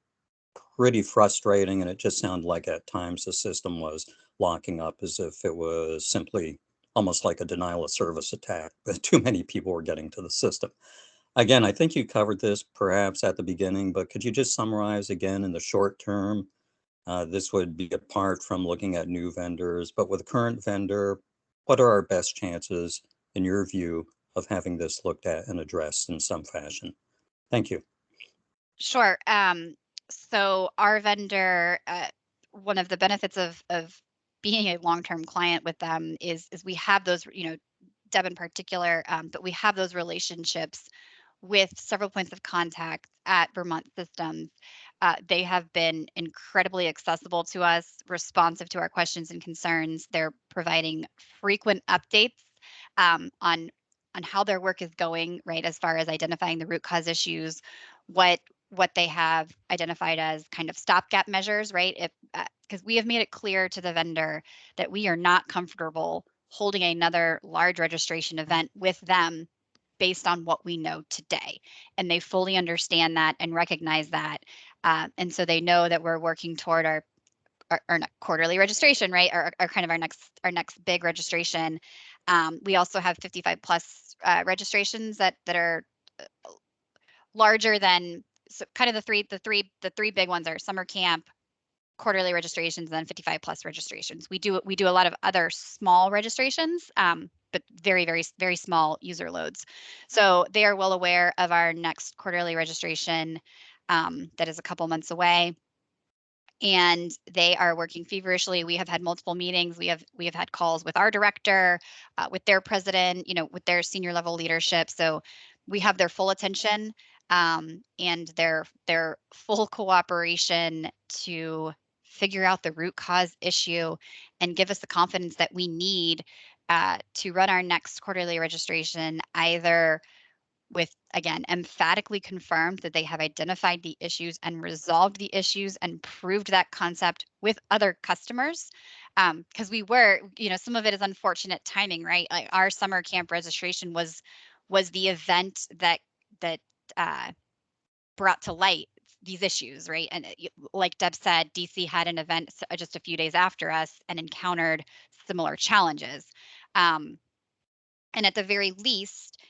Speaker 7: pretty frustrating, and it just sounded like at times the system was locking up as if it was simply almost like a denial of service attack, that too many people were getting to the system. Again, I think you covered this perhaps at the beginning, but could you just summarize again in the short term? This would be apart from looking at new vendors, but with a current vendor, what are our best chances, in your view, of having this looked at and addressed in some fashion? Thank you.
Speaker 2: Sure. So our vendor, one of the benefits of being a long-term client with them is we have those, you know, Deb in particular, but we have those relationships with several points of contact at Vermont Systems. They have been incredibly accessible to us, responsive to our questions and concerns. They're providing frequent updates on how their work is going, right, as far as identifying the root cause issues, what they have identified as kind of stopgap measures, right? If because we have made it clear to the vendor that we are not comfortable holding another large registration event with them based on what we know today. And they fully understand that and recognize that. And so they know that we're working toward our quarterly registration, right? Our kind of our next big registration. We also have 55 plus registrations that are larger than, so kind of the three big ones are summer camp, quarterly registrations and then 55 plus registrations. We do a lot of other small registrations, but very, very, very small user loads. So they are well aware of our next quarterly registration that is a couple months away. And they are working feverishly. We have had multiple meetings. We have had calls with our director, with their president, with their senior level leadership. So we have their full attention and their full cooperation to figure out the root cause issue and give us the confidence that we need to run our next quarterly registration, either with, again, emphatically confirmed that they have identified the issues and resolved the issues and proved that concept with other customers. Because we were, some of it is unfortunate timing, right? Like our summer camp registration was the event that brought to light these issues, right? And like Deb said, DC had an event just a few days after us and encountered similar challenges. And at the very least,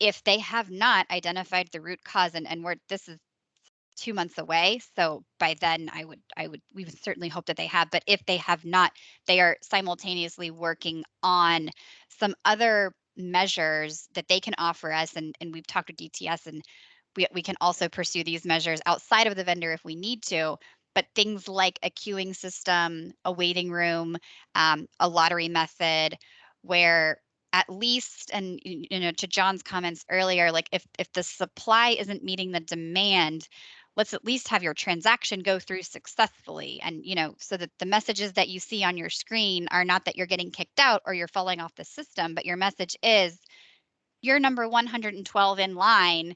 Speaker 2: if they have not identified the root cause, and this is 2 months away, so by then we would certainly hope that they have, but if they have not, they are simultaneously working on some other measures that they can offer us, and we've talked with DTS, and we can also pursue these measures outside of the vendor if we need to. But things like a queuing system, a waiting room, a lottery method, where at least, and to John's comments earlier, like if the supply isn't meeting the demand, let's at least have your transaction go through successfully, and so that the messages that you see on your screen are not that you're getting kicked out or you're falling off the system, but your message is you're number 112 in line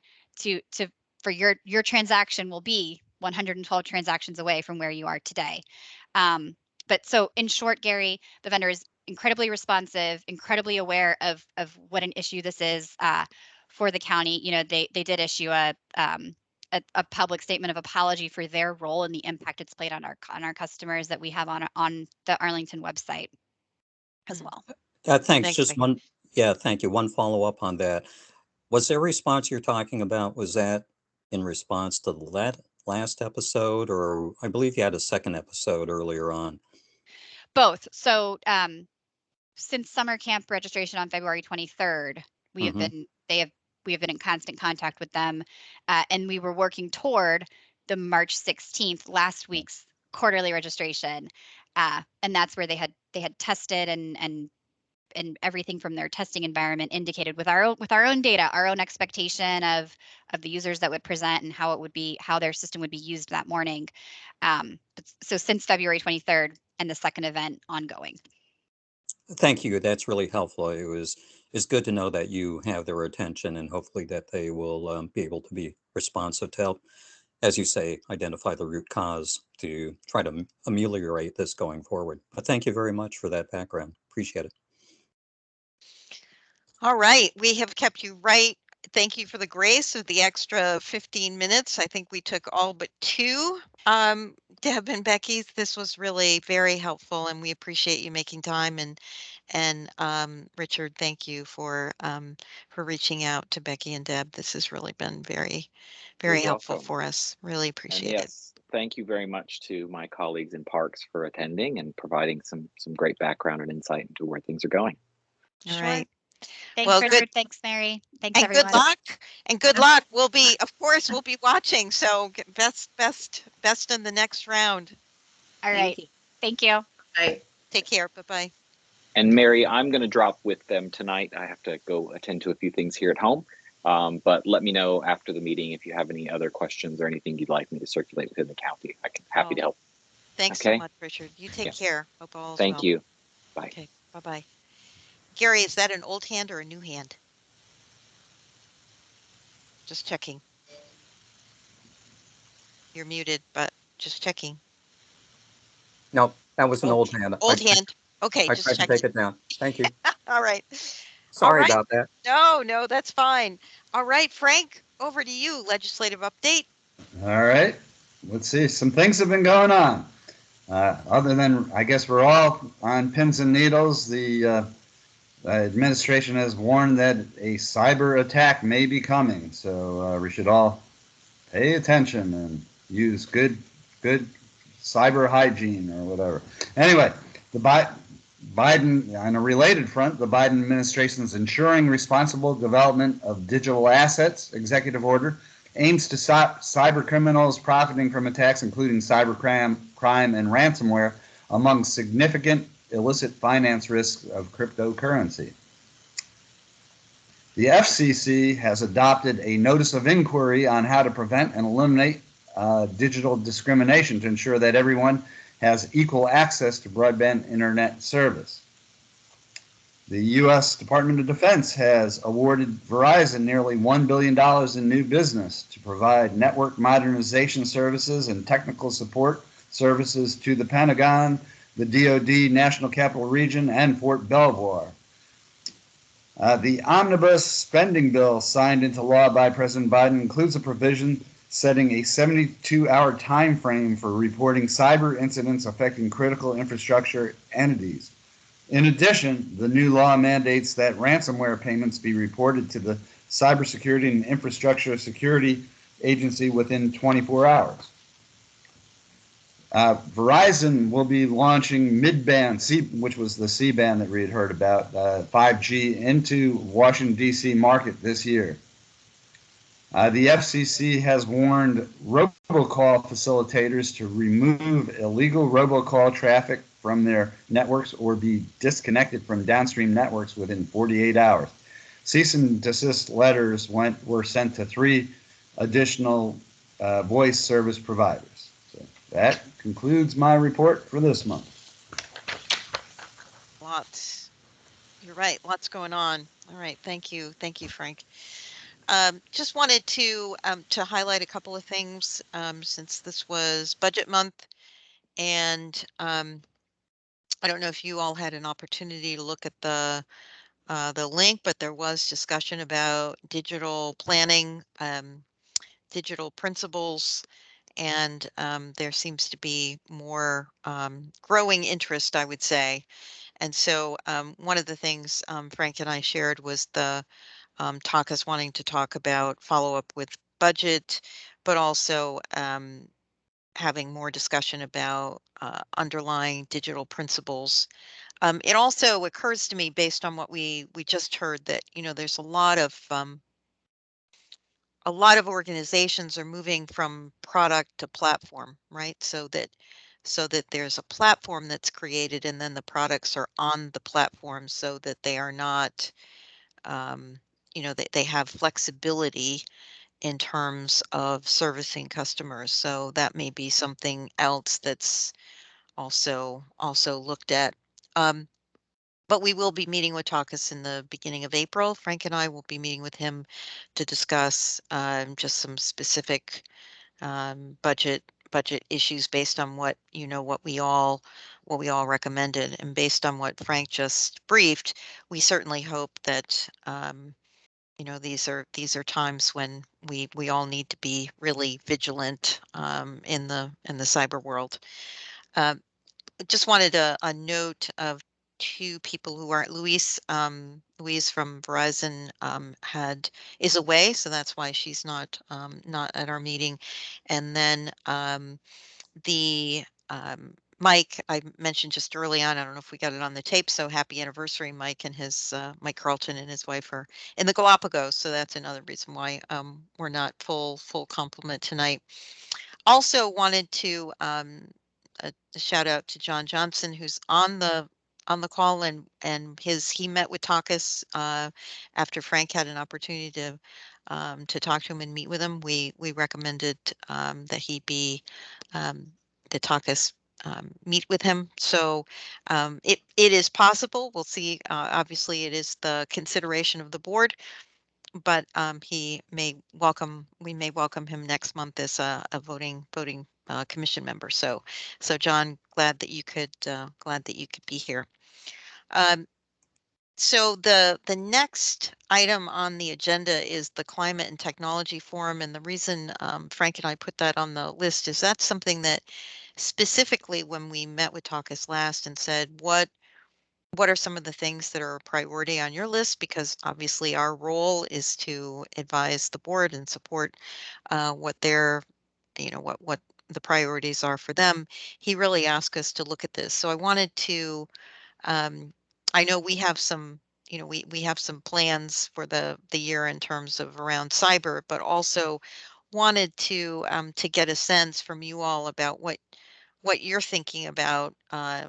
Speaker 2: for your transaction will be 112 transactions away from where you are today. But so in short, Gary, the vendor is incredibly responsive, incredibly aware of what an issue this is for the county. They did issue a public statement of apology for their role and the impact it's played on our customers that we have on the Arlington website as well.
Speaker 7: Thanks.
Speaker 1: Thanks,
Speaker 7: Just
Speaker 1: Becky.
Speaker 7: one. Yeah, thank you. One follow up on that. Was there a response you're talking about? Was that in response to the last episode, or I believe you had a second episode earlier on?
Speaker 2: Both. So since summer camp registration on February 23rd, we have been in constant contact with them, and we were working toward the March 16th, last week's quarterly registration, and that's where they had tested and everything from their testing environment indicated with our own data, our own expectation of the users that would present and how their system would be used that morning. So since February 23rd and the second event ongoing.
Speaker 7: Thank you. That's really helpful. It's good to know that you have their attention, and hopefully that they will be able to be responsive to help, as you say, identify the root cause to try to ameliorate this going forward. But thank you very much for that background. Appreciate it.
Speaker 1: All right, we have kept you right. Thank you for the grace of the extra 15 minutes. I think we took all but 2. Deb and Becky, this was really very helpful, and we appreciate you making time. And Richard, thank you for reaching out to Becky and Deb. This has really been very, very helpful for us. Really appreciate it.
Speaker 8: Yes, thank you very much to my colleagues in Parks for attending and providing some great background and insight into where things are going.
Speaker 1: All right.
Speaker 2: Thanks,
Speaker 1: Well,
Speaker 2: Richard.
Speaker 1: good.
Speaker 2: Thanks, Mary. Thanks,
Speaker 1: And
Speaker 2: everyone.
Speaker 1: good luck. And good luck. We'll be, of course, we'll be watching. So best in the next round.
Speaker 2: All right. Thank you.
Speaker 5: Bye.
Speaker 1: Take care. Bye-bye.
Speaker 8: And Mary, I'm going to drop with them tonight. I have to go attend to a few things here at home. But let me know after the meeting if you have any other questions or anything you'd like me to circulate within the county. I'm happy to help.
Speaker 1: Thanks so much, Richard. You take care. Hope all's
Speaker 8: Thank
Speaker 1: well.
Speaker 8: you. Bye.
Speaker 1: Okay. Bye-bye. Gary, is that an old hand or a new hand? Just checking. You're muted, but just checking.
Speaker 7: No, that was an old hand.
Speaker 1: Old hand. Okay,
Speaker 7: I
Speaker 1: just
Speaker 7: tried to
Speaker 1: checking.
Speaker 7: take it down. Thank you.
Speaker 1: All right.
Speaker 7: Sorry
Speaker 1: right.
Speaker 7: about that.
Speaker 1: No, that's fine. All right, Frank, over to you. Legislative update.
Speaker 9: All right. Let's see. Some things have been going on. Other than, I guess we're all on pins and needles, the administration has warned that a cyber attack may be coming. So we should all pay attention and use good cyber hygiene or whatever. Anyway, the Biden, on a related front, the Biden administration's Ensuring Responsible Development of Digital Assets executive order aims to stop cyber criminals profiting from attacks, including cybercrime and ransomware, among significant illicit finance risks of cryptocurrency. The FCC has adopted a notice of inquiry on how to prevent and eliminate digital discrimination to ensure that everyone has equal access to broadband internet service. The U.S. Department of Defense has awarded Verizon nearly $1 billion in new business to provide network modernization services and technical support services to the Pentagon, the DoD, National Capital Region, and Fort Belvoir. The omnibus spending bill signed into law by President Biden includes a provision setting a 72-hour time frame for reporting cyber incidents affecting critical infrastructure entities. In addition, the new law mandates that ransomware payments be reported to the Cybersecurity and Infrastructure Security Agency within 24 hours. Verizon will be launching mid-band, which was the C-band that we had heard about, 5G into Washington, D.C. market this year. The FCC has warned robocall facilitators to remove illegal robocall traffic from their networks or be disconnected from downstream networks within 48 hours. Cease and desist letters were sent to 3 additional voice service providers. So that concludes my report for this month.
Speaker 1: Lots. You're right. Lots going on. All right. Thank you. Thank you, Frank. Just wanted to highlight a couple of things since this was budget month, and I don't know if you all had an opportunity to look at the link, but there was discussion about digital planning, digital principles, and there seems to be more growing interest, I would say. And so one of the things Frank and I shared was the Taka's wanting to talk about follow-up with budget, but also having more discussion about underlying digital principles. It also occurs to me, based on what we just heard, that there's a lot of organizations are moving from product to platform, right? So that there's a platform that's created, and then the products are on the platform, so that they are not, they have flexibility in terms of servicing customers. So that may be something else that's also looked at. But we will be meeting with Takas in the beginning of April. Frank and I will be meeting with him to discuss just some specific budget issues based on what we all recommended, and based on what Frank just briefed. We certainly hope that these are times when we all need to be really vigilant in the cyber world. Just wanted a note of 2 people who aren't Louise. Louise from Verizon is away, so that's why she's not at our meeting. And then the Mike, I mentioned just early on, I don't know if we got it on the tape, so happy anniversary, Mike, and his Mike Carlton and his wife are in the Galapagos, so that's another reason why we're not full complement tonight. Also wanted to a shout out to John Johnson, who's on the call, and he met with Takas after Frank had an opportunity to talk to him and meet with him. We recommended that he be that Takas meet with him. So it is possible. We'll see. Obviously, it is the consideration of the board, but we may welcome him next month as a voting commission member. So John, glad that you could be here. So the next item on the agenda is the Climate and Technology Forum, and the reason Frank and I put that on the list is that's something that specifically, when we met with Takas last and said, what are some of the things that are a priority on your list? Because obviously our role is to advise the board and support what they're, the priorities are for them. He really asked us to look at this. So I wanted to, I know we have some, we have some plans for the year in terms of around cyber, but also wanted to get a sense from you all about what you're thinking about,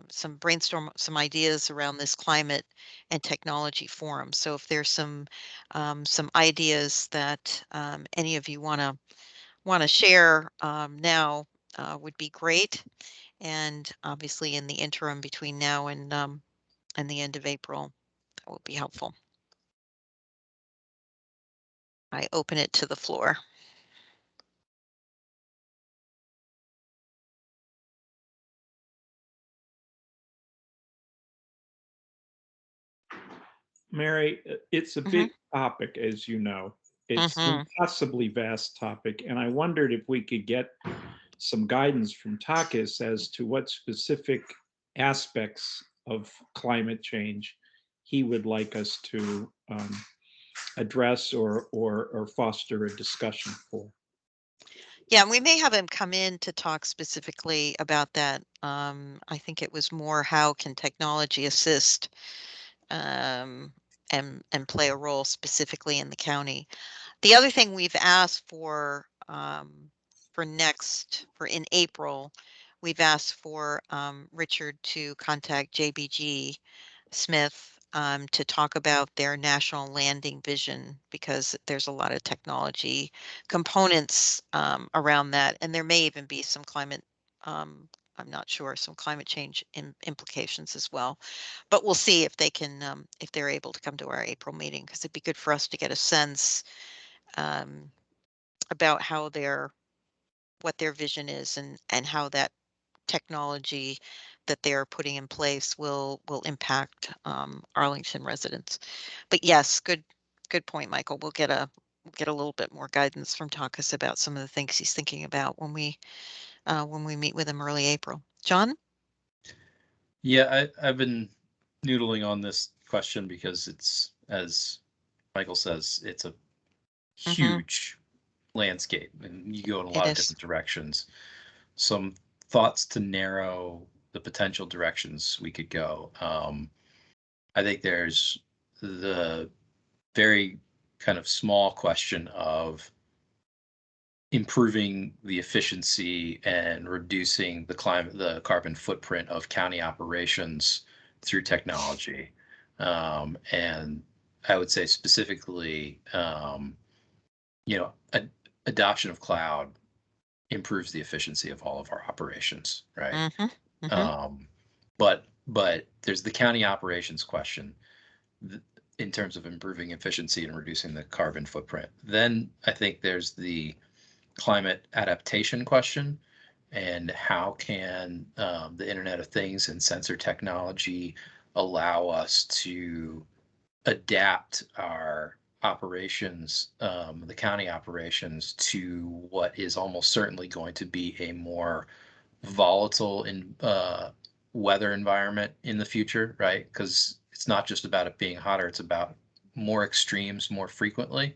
Speaker 1: some brainstorm some ideas around this climate and technology forum. So if there's some ideas that any of you want to share now, would be great. And obviously in the interim between now and the end of April, that will be helpful. I open it to the floor.
Speaker 10: Mary, it's a big topic, as you know. It's an impossibly vast topic, and I wondered if we could get some guidance from Takis as to what specific aspects of climate change he would like us to address or foster a discussion for.
Speaker 1: Yeah, we may have him come in to talk specifically about that. I think it was more how can technology assist and play a role specifically in the county. The other thing we've asked for in April, we've asked for Richard to contact JBG Smith to talk about their national landing vision, because there's a lot of technology components around that, and there may even be some climate. I'm not sure, some climate change implications as well, but we'll see if they can, if they're able to come to our April meeting, because it'd be good for us to get a sense about what their vision is, and how that technology that they're putting in place will impact Arlington residents. But yes, good point, Michael. We'll get a little bit more guidance from Takas about some of the things he's thinking about when we meet with him early April. John?
Speaker 4: Yeah, I've been noodling on this question because it's, as Michael says, it's a huge landscape and you go in a lot of different directions. Some thoughts to narrow the potential directions we could go. I think there's the very kind of small question of improving the efficiency and reducing the carbon footprint of county operations through technology. And I would say specifically, adoption of cloud improves the efficiency of all of our operations, right? But there's the county operations question in terms of improving efficiency and reducing the carbon footprint. Then I think there's the climate adaptation question, and how can the Internet of Things and sensor technology allow us to adapt our operations, the county operations, to what is almost certainly going to be a more volatile weather environment in the future, right? Because it's not just about it being hotter, it's about more extremes more frequently.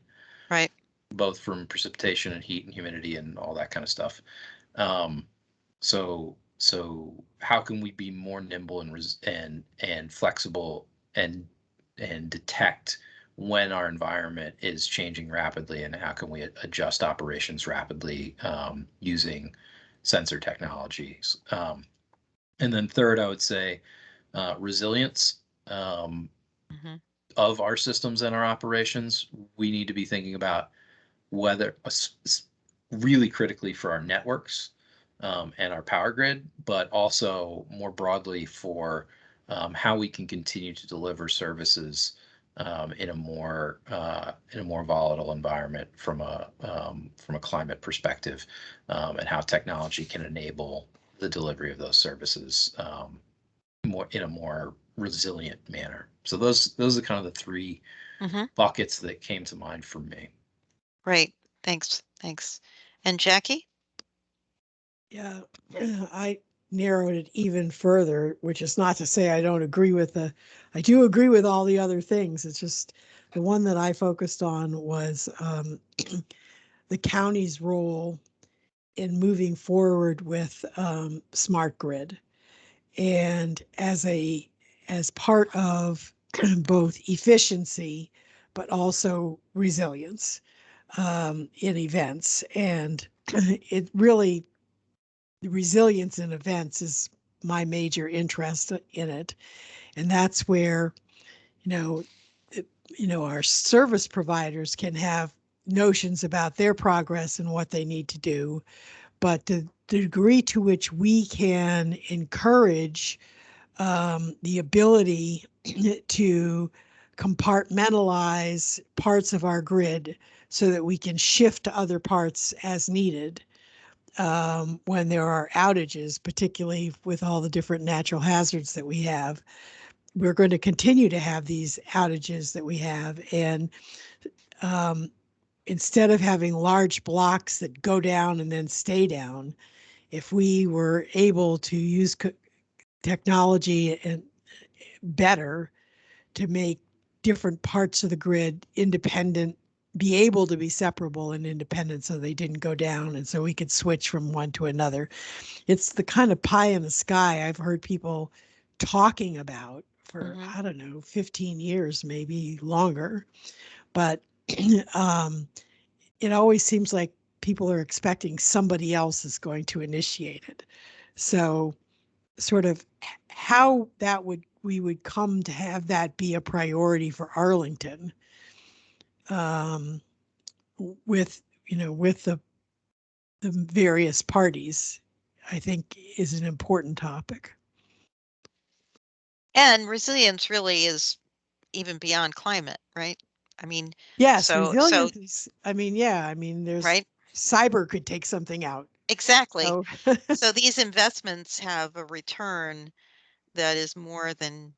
Speaker 1: Right.
Speaker 4: Both from precipitation and heat and humidity and all that kind of stuff. So how can we be more nimble and flexible and detect when our environment is changing rapidly, and how can we adjust operations rapidly using sensor technologies? And then third, I would say resilience of our systems and our operations. We need to be thinking about whether really critically for our networks and our power grid, but also more broadly for how we can continue to deliver services in a more volatile environment from a climate perspective, and how technology can enable the delivery of those services in a more resilient manner. So those are kind of the three buckets that came to mind for me.
Speaker 1: Great. Thanks. And Jackie?
Speaker 6: Yeah, I narrowed it even further, which is not to say I don't agree with I do agree with all the other things. It's just the one that I focused on was the county's role in moving forward with smart grid, and as part of both efficiency but also resilience in events. And it really, the resilience in events is my major interest in it, and that's where our service providers can have notions about their progress and what they need to do, but the degree to which we can encourage the ability to compartmentalize parts of our grid so that we can shift to other parts as needed when there are outages, particularly with all the different natural hazards that we have. We're going to continue to have these outages that we have. And instead of having large blocks that go down and then stay down, if we were able to use technology and better to make different parts of the grid independent, be able to be separable and independent so they didn't go down, and so we could switch from one to another. It's the kind of pie in the sky I've heard people talking about for, I don't know, 15 years, maybe longer. But it always seems like people are expecting somebody else is going to initiate it. So sort of how we would come to have that be a priority for Arlington with the various parties, I think is an important topic.
Speaker 1: And resilience really is even beyond climate, right? I mean,
Speaker 6: yes,
Speaker 1: so
Speaker 6: resilience is, there's
Speaker 1: right,
Speaker 6: cyber could take something out.
Speaker 1: exactly.
Speaker 6: So,
Speaker 1: So these investments have a return that is more than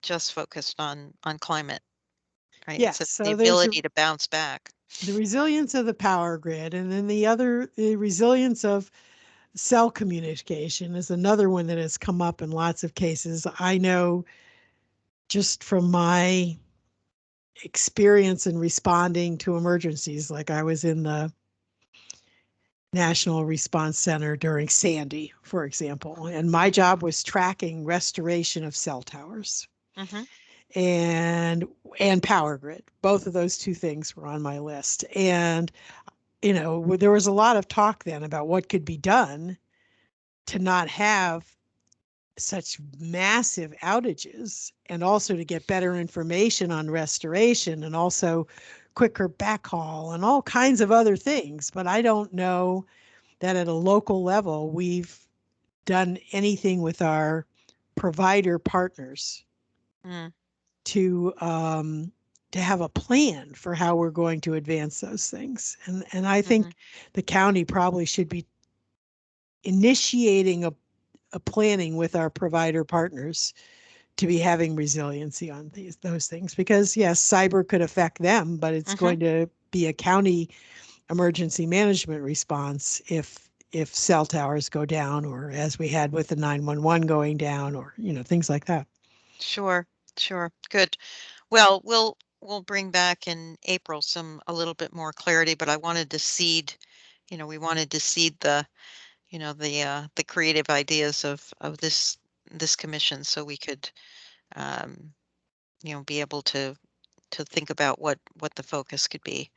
Speaker 1: just focused on climate, right?
Speaker 6: yeah,
Speaker 1: So the
Speaker 6: so there's
Speaker 1: ability to bounce back.
Speaker 6: the resilience of the power grid, and then the resilience of cell communication is another one that has come up in lots of cases. I know just from my experience in responding to emergencies, like I was in the National Response Center during Sandy, for example, and my job was tracking restoration of cell towers and power grid. Both of those two things were on my list. And there was a lot of talk then about what could be done to not have such massive outages, and also to get better information on restoration, and also quicker backhaul and all kinds of other things. But I don't know that at a local level we've done anything with our provider partners to have a plan for how we're going to advance those things. And I think the county probably should be initiating a planning with our provider partners to be having resiliency on those things, because yes, cyber could affect them, but it's going to be a county emergency management response if cell towers go down, or as we had with the 911 going down, or things like that.
Speaker 1: Sure, good. Well, we'll bring back in April a little bit more clarity, but I wanted to seed, we wanted to seed the the creative ideas of this commission, so we could be able to think about what the focus could be,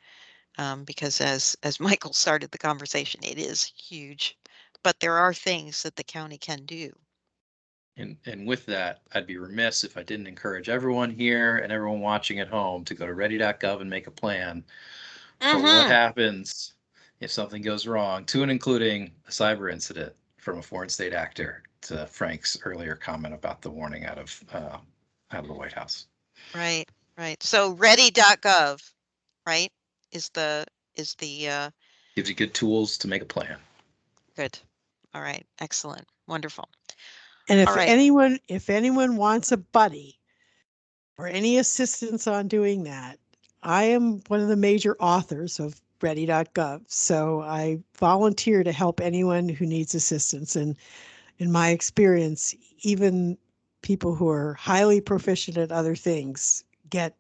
Speaker 1: because as Michael started the conversation, it is huge, but there are things that the county can do.
Speaker 4: And with that, I'd be remiss if I didn't encourage everyone here and everyone watching at home to go to ready.gov and make a plan for what happens if something goes wrong, to and including a cyber incident from a foreign state actor, to Frank's earlier comment about the warning out of the White House.
Speaker 1: Right. So ready.gov, right, is the
Speaker 4: gives you good tools to make a plan.
Speaker 1: Good. All right. Excellent. Wonderful.
Speaker 6: And if anyone wants a buddy or any assistance on doing that, I am one of the major authors of ready.gov. So I volunteer to help anyone who needs assistance. And in my experience, even people who are highly proficient at other things get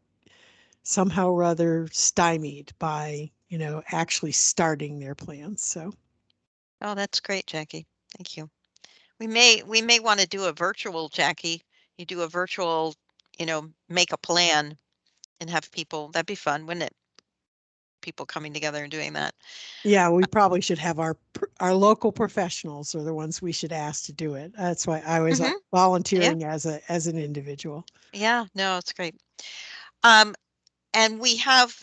Speaker 6: somehow or other stymied by actually starting their plans. So,
Speaker 1: Oh, that's great, Jackie. Thank you. We may want to do a virtual, Jackie. You do a virtual, make a plan and have people. That'd be fun, wouldn't it? People coming together and doing that.
Speaker 6: yeah, we probably should have our local professionals are the ones we should ask to do it. That's why I was
Speaker 1: Yeah,
Speaker 6: volunteering as an individual.
Speaker 1: yeah. No, it's great. Um, and we have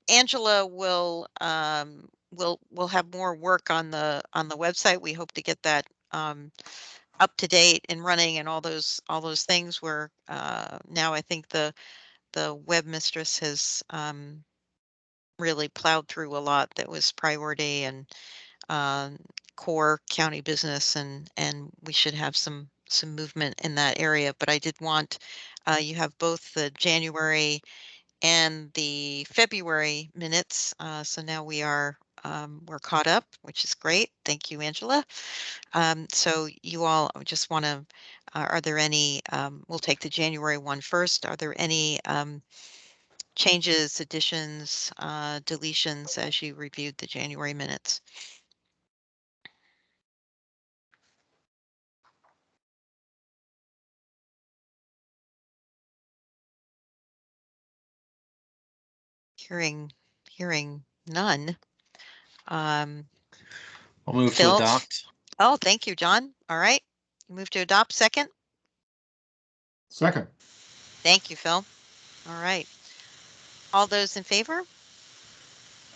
Speaker 1: Angela will have more work on the website. We hope to get that up to date and running and all those things where now I think the web mistress has really plowed through a lot that was priority and um, core county business, and we should have some movement in that area. But I did want you have both the January and the February minutes, so now we're caught up, which is great. Thank you, Angela. So you all just want to, are there any, we'll take the January 1 first. Are there any changes, additions, deletions as you reviewed the January minutes? Hearing none.
Speaker 4: I'll move to
Speaker 1: Phil?
Speaker 4: adopt.
Speaker 1: Oh, thank you, John. All right. You move to adopt second.
Speaker 3: Second.
Speaker 1: Thank you, Phil. All right. All those in favor?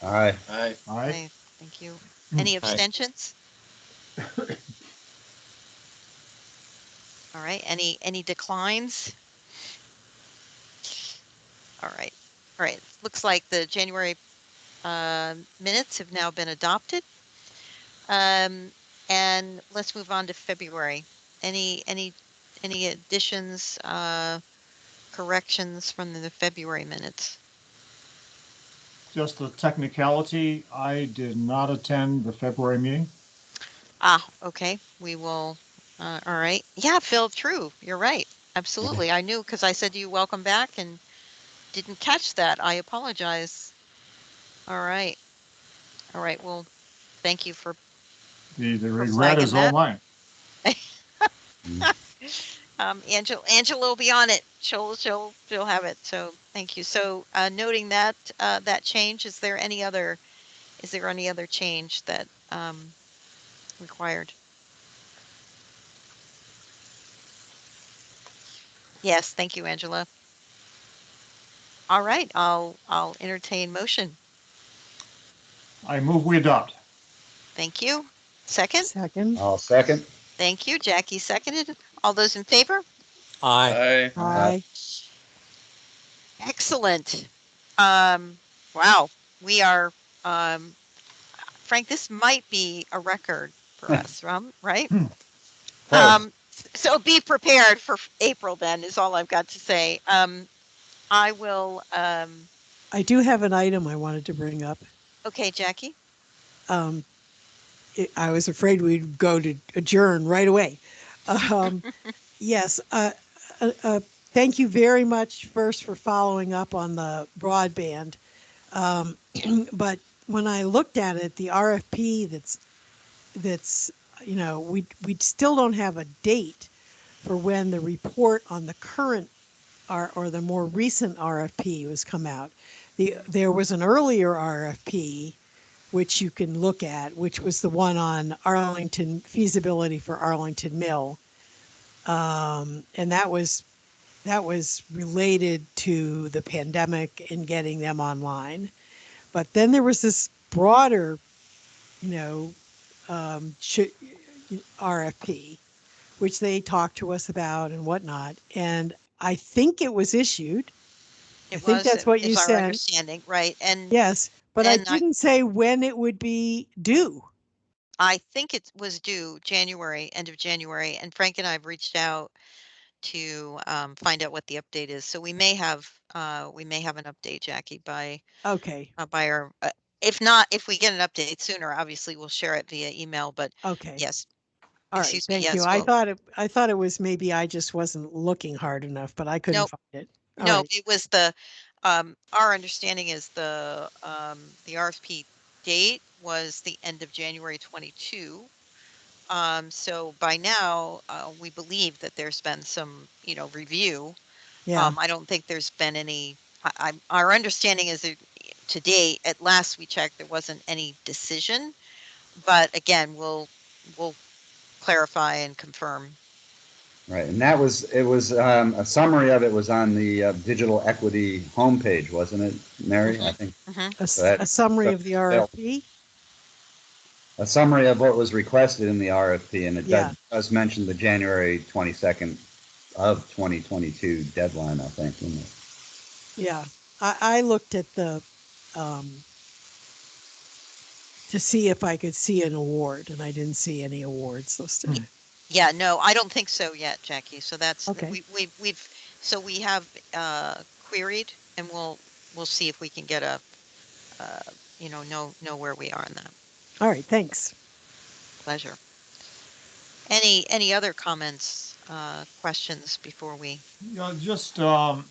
Speaker 9: Aye.
Speaker 4: Aye.
Speaker 3: Aye.
Speaker 1: Aye. Thank you. Any
Speaker 4: Aye.
Speaker 1: abstentions? All right. Any declines? All right. All right. Looks like the January minutes have now been adopted. And let's move on to February. Any additions, corrections from the February minutes?
Speaker 3: Just a technicality, I did not attend the February meeting.
Speaker 1: Ah, okay. We will. All right. Yeah, Phil, true. You're right. Absolutely. I knew because I said to you, welcome back, and didn't catch that. I apologize. All right. All right. Well, thank you for
Speaker 3: The regret
Speaker 1: flagging
Speaker 3: is all
Speaker 1: that.
Speaker 3: mine.
Speaker 1: Angela will be on it. She'll have it. So thank you. So noting that that change, is there any other change that required? Yes, thank you, Angela. All right, I'll entertain motion.
Speaker 3: I move we adopt.
Speaker 1: Thank you. Second?
Speaker 6: Second.
Speaker 9: I'll second.
Speaker 1: Thank you. Jackie seconded. All those in favor?
Speaker 7: Aye.
Speaker 6: Aye.
Speaker 1: Excellent. Wow. We are Frank, this might be a record for us, right?
Speaker 9: Close.
Speaker 1: So be prepared for April then is all I've got to say. I will
Speaker 6: I do have an item I wanted to bring up.
Speaker 1: okay, Jackie.
Speaker 6: Um, I was afraid we'd go to adjourn right away. Yes. Thank you very much first for following up on the broadband. But when I looked at it, the RFP that's we still don't have a date for when the report on the current or the more recent RFP was come out. There was an earlier RFP which you can look at, which was the one on Arlington feasibility for Arlington Mill, and that was related to the pandemic and getting them online. But then there was this broader, you know, RFP, which they talked to us about and whatnot. And I think it was issued. I think that's what you
Speaker 1: is our
Speaker 6: said.
Speaker 1: understanding, right? And
Speaker 6: Yes, but I
Speaker 1: and
Speaker 6: didn't say when it would be due.
Speaker 1: I think it was due January, end of January, and Frank and I have reached out to find out what the update is. So we may have an update, Jackie, by
Speaker 6: Okay.
Speaker 1: by our if not, if we get an update sooner, obviously we'll share it via email. But
Speaker 6: Okay.
Speaker 1: yes,
Speaker 6: All right.
Speaker 1: excuse me.
Speaker 6: Thank
Speaker 1: Yes,
Speaker 6: you. I thought it was maybe I just wasn't looking hard enough, but I couldn't
Speaker 1: nope,
Speaker 6: find it. All
Speaker 1: no,
Speaker 6: right.
Speaker 1: it was the Our understanding is the RFP date was the end of January 22. So by now, we believe that there's been some, review.
Speaker 6: Yeah.
Speaker 1: I don't think there's been any. Our understanding is that to date, at last we checked, there wasn't any decision. But again, we'll clarify and confirm.
Speaker 9: Right, and it was a summary of it was on the digital equity homepage, wasn't it, Mary? I think
Speaker 6: A summary of the RFP.
Speaker 9: a summary of what was requested in the RFP, and it
Speaker 6: Yeah.
Speaker 9: does mention the January 22nd of 2022 deadline, I think. Isn't it?
Speaker 6: Yeah, I looked at the to see if I could see an award, and I didn't see any awards listed.
Speaker 1: Yeah, no, I don't think so yet, Jackie. So that's
Speaker 6: Okay.
Speaker 1: we have queried, and we'll see if we can get a know where we are in that.
Speaker 6: All right, thanks.
Speaker 1: Pleasure. Any other comments, questions before we?
Speaker 3: Just an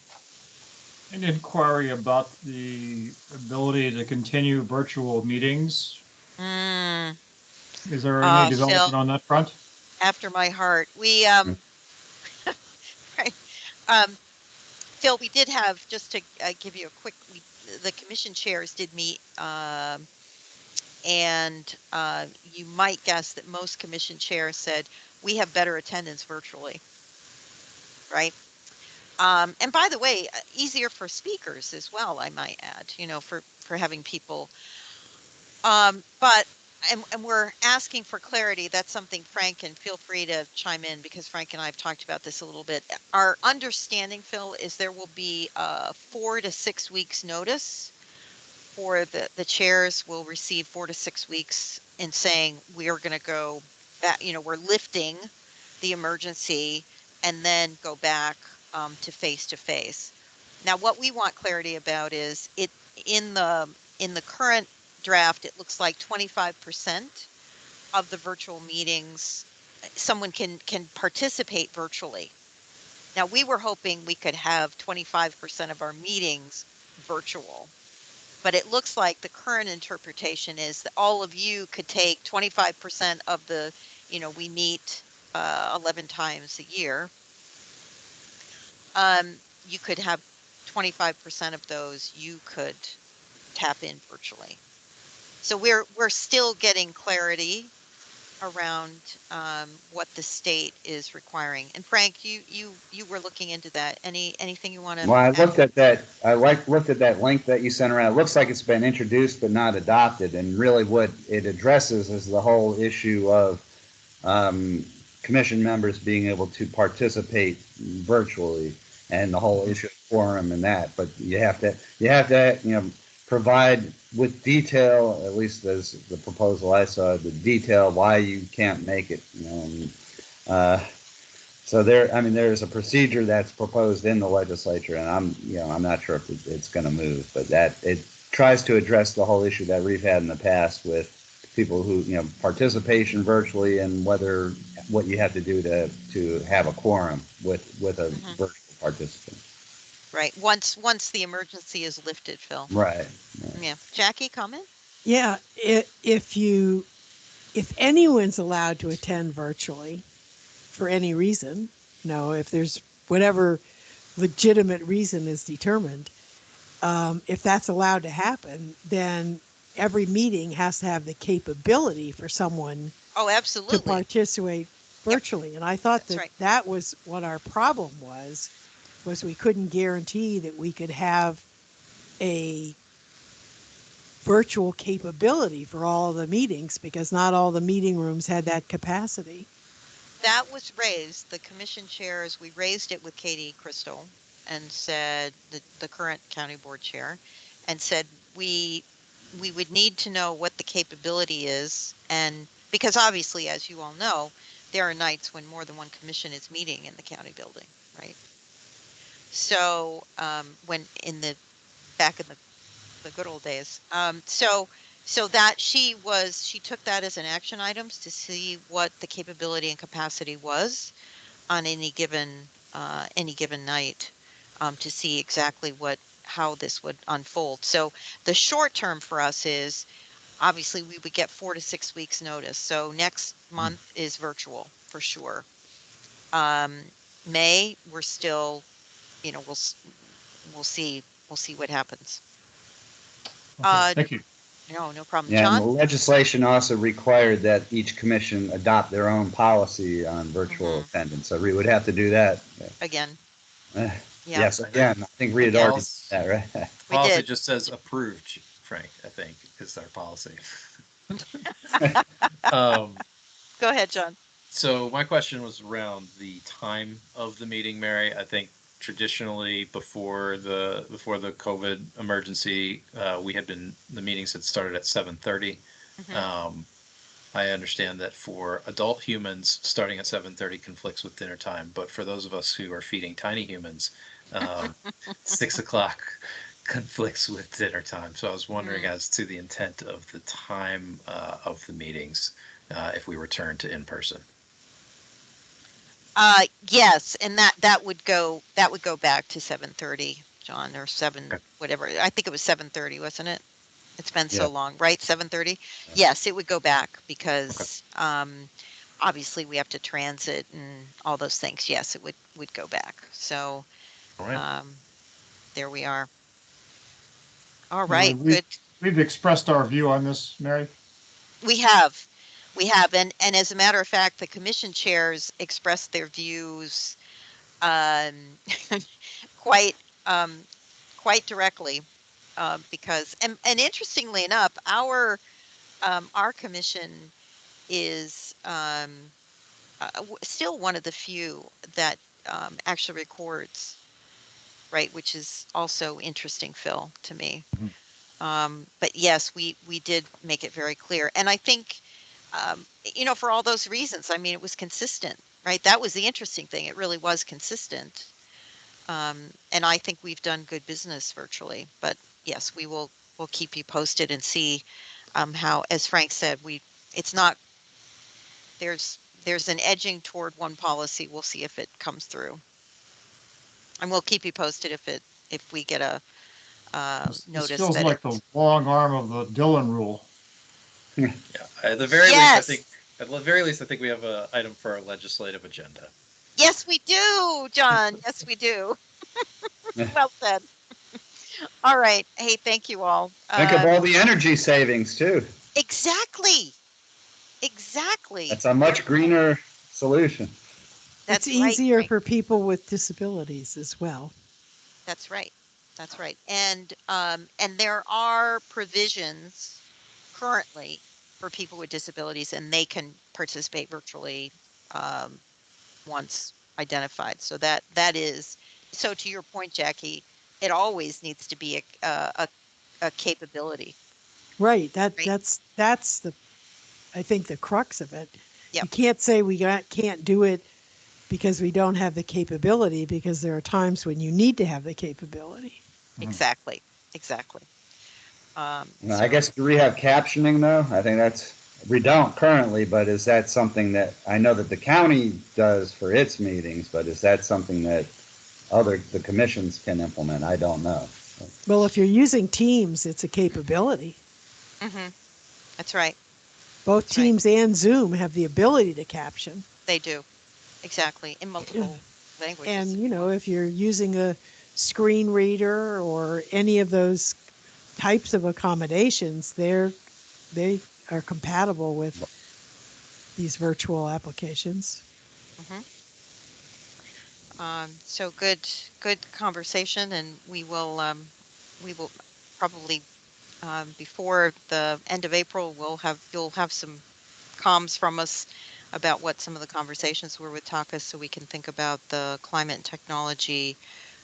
Speaker 3: inquiry about the ability to continue virtual meetings. Is there any development
Speaker 1: Phil,
Speaker 3: on that front?
Speaker 1: After my heart, we right. Phil, we did have, just to give you a quick, the commission chairs did meet, and you might guess that most commission chairs said we have better attendance virtually, right? And by the way, easier for speakers as well, I might add, for having people. But and we're asking for clarity. That's something, Frank, and feel free to chime in, because Frank and I have talked about this a little bit. Our understanding, Phil, is there will be 4 to 6 weeks notice, for the chairs will receive 4 to 6 weeks in saying we are going to go back, we're lifting the emergency and then go back to face. Now, what we want clarity about is it in the current draft, it looks like 25% of the virtual meetings, someone can participate virtually. Now, we were hoping we could have 25% of our meetings virtual, but it looks like the current interpretation is that all of you could take 25% of the, we meet 11 times a year. You could have 25% of those you could tap in virtually. So we're still getting clarity around what the state is requiring. And Frank, you were looking into that. Anything you want to?
Speaker 9: Well, I looked at that. Looked at that link that you sent around. It looks like it's been introduced but not adopted. And really, what it addresses is the whole issue of commission members being able to participate virtually, and the whole issue of quorum and that. But you have to provide with detail, at least as the proposal I saw, the detail why you can't make it. So there's a procedure that's proposed in the legislature, and I'm not sure if it's going to move, but that it tries to address the whole issue that we've had in the past with people who, participation virtually, and what you have to do to have a quorum with a virtual participant.
Speaker 1: Right. Once the emergency is lifted, Phil.
Speaker 9: Right.
Speaker 1: Yeah. Jackie, comment?
Speaker 6: Yeah, if anyone's allowed to attend virtually for any reason, if there's whatever legitimate reason is determined, if that's allowed to happen, then every meeting has to have the capability for someone
Speaker 1: absolutely
Speaker 6: to participate virtually. Yep. And I thought that was what our problem was we couldn't guarantee that we could have a virtual capability for all of the meetings, because not all the meeting rooms had that capacity.
Speaker 1: That was raised, the commission chairs, we raised it with Katie Crystal, and said, the current county board chair, and said we would need to know what the capability is, and because obviously, as you all know, there are nights when more than one commission is meeting in the county building, right? So when back in the good old days, so that she took that as an action items to see what the capability and capacity was on any given night, to see exactly how this would unfold. So the short term for us is obviously we would get 4 to 6 weeks notice. So next month is virtual for sure. May, we're still, we'll see what happens.
Speaker 3: Okay, thank you.
Speaker 1: No problem.
Speaker 9: Yeah, and the
Speaker 1: John?
Speaker 9: legislation also required that each commission adopt their own policy on virtual attendance. So we would have to do that.
Speaker 1: Again.
Speaker 9: Uh,
Speaker 1: Yeah.
Speaker 9: Yes, again, I think we had
Speaker 1: Again.
Speaker 9: already done that, right?
Speaker 1: We
Speaker 4: Policy
Speaker 1: did.
Speaker 4: just says approved, Frank, I think, is our policy.
Speaker 1: Go ahead, John.
Speaker 4: So my question was around the time of the meeting, Mary. I think traditionally before the COVID emergency, the meetings had started at 7:30. I understand that for adult humans, starting at 7:30 conflicts with dinner time, but for those of us who are feeding tiny humans, 6:00 conflicts with dinner time. So I was wondering as to the intent of the time of the meetings if we return to in person.
Speaker 1: Yes, and that would go back to 7:30, John, or 7 whatever. I think it was 7:30, wasn't it? It's been so long, right? 7:30. Yes, it would go back because obviously we have to transit and all those things. Yes, it would go back. So there we are. All right, good.
Speaker 3: We've expressed our view on this, Mary.
Speaker 1: We have, and as a matter of fact, the commission chairs expressed their views quite directly because and interestingly enough, our commission is still one of the few that actually records, right? Which is also interesting, Phil, to me. But yes, we did make it very clear, and I think for all those reasons. I mean, it was consistent, right? That was the interesting thing. It really was consistent, and I think we've done good business virtually. But yes, we'll keep you posted and see how, as Frank said, it's not there's an edging toward one policy. We'll see if it comes through, and we'll keep you posted if we get a notice.
Speaker 3: This feels
Speaker 1: that
Speaker 3: like the long arm of the Dillon rule.
Speaker 4: Yeah, at the very least, I think we have an item for our legislative agenda.
Speaker 1: Yes, we do, John. Yes, we do. Well said. All right. Hey, thank you all.
Speaker 9: Think of all the energy savings too.
Speaker 1: Exactly.
Speaker 6: Exactly.
Speaker 9: That's a much greener solution.
Speaker 6: It's easier for people with disabilities as well.
Speaker 1: That's right. That's right. And there are provisions currently for people with disabilities, and they can participate virtually once identified. So that is, so to your point, Jackie, it always needs to be a capability.
Speaker 6: Right. That's the, I think, the crux of it.
Speaker 1: Yep.
Speaker 6: You can't say we can't do it because we don't have the capability, because there are times when you need to have the capability.
Speaker 1: Exactly.
Speaker 9: I guess, do we have captioning though? I think we don't currently, but is that something that I know that the county does for its meetings, but is that something that the commissions can implement? I don't know.
Speaker 6: Well, if you're using Teams, it's a capability.
Speaker 1: Mm-hmm. That's right.
Speaker 6: Both Teams and Zoom have the ability to caption.
Speaker 1: They do. Exactly. In multiple languages.
Speaker 6: And, if you're using a screen reader or any of those types of accommodations, they are compatible with these virtual applications.
Speaker 1: So good conversation, and we will probably before the end of April you'll have some comms from us about what some of the conversations were with TACA, so we can think about the climate and technology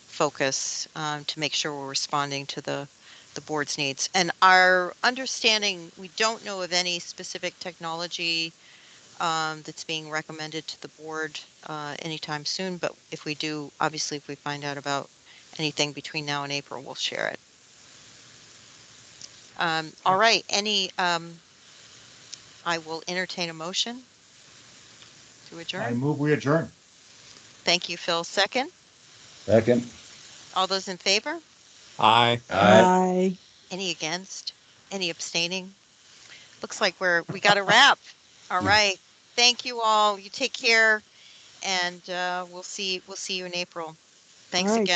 Speaker 1: focus to make sure we're responding to the board's needs. And our understanding, we don't know of any specific technology that's being recommended to the board anytime soon, but if we do, obviously, if we find out about anything between now and April, we'll share it. All right, I will entertain a motion to adjourn.
Speaker 3: I move we adjourn.
Speaker 1: Thank you, Phil. Second?
Speaker 9: Second.
Speaker 1: All those in favor?
Speaker 7: Aye.
Speaker 6: Aye.
Speaker 1: Any against? Any abstaining? Looks like we got a wrap. All right. Thank you all. You take care, and we'll see you in April. Thanks
Speaker 6: right.
Speaker 1: again.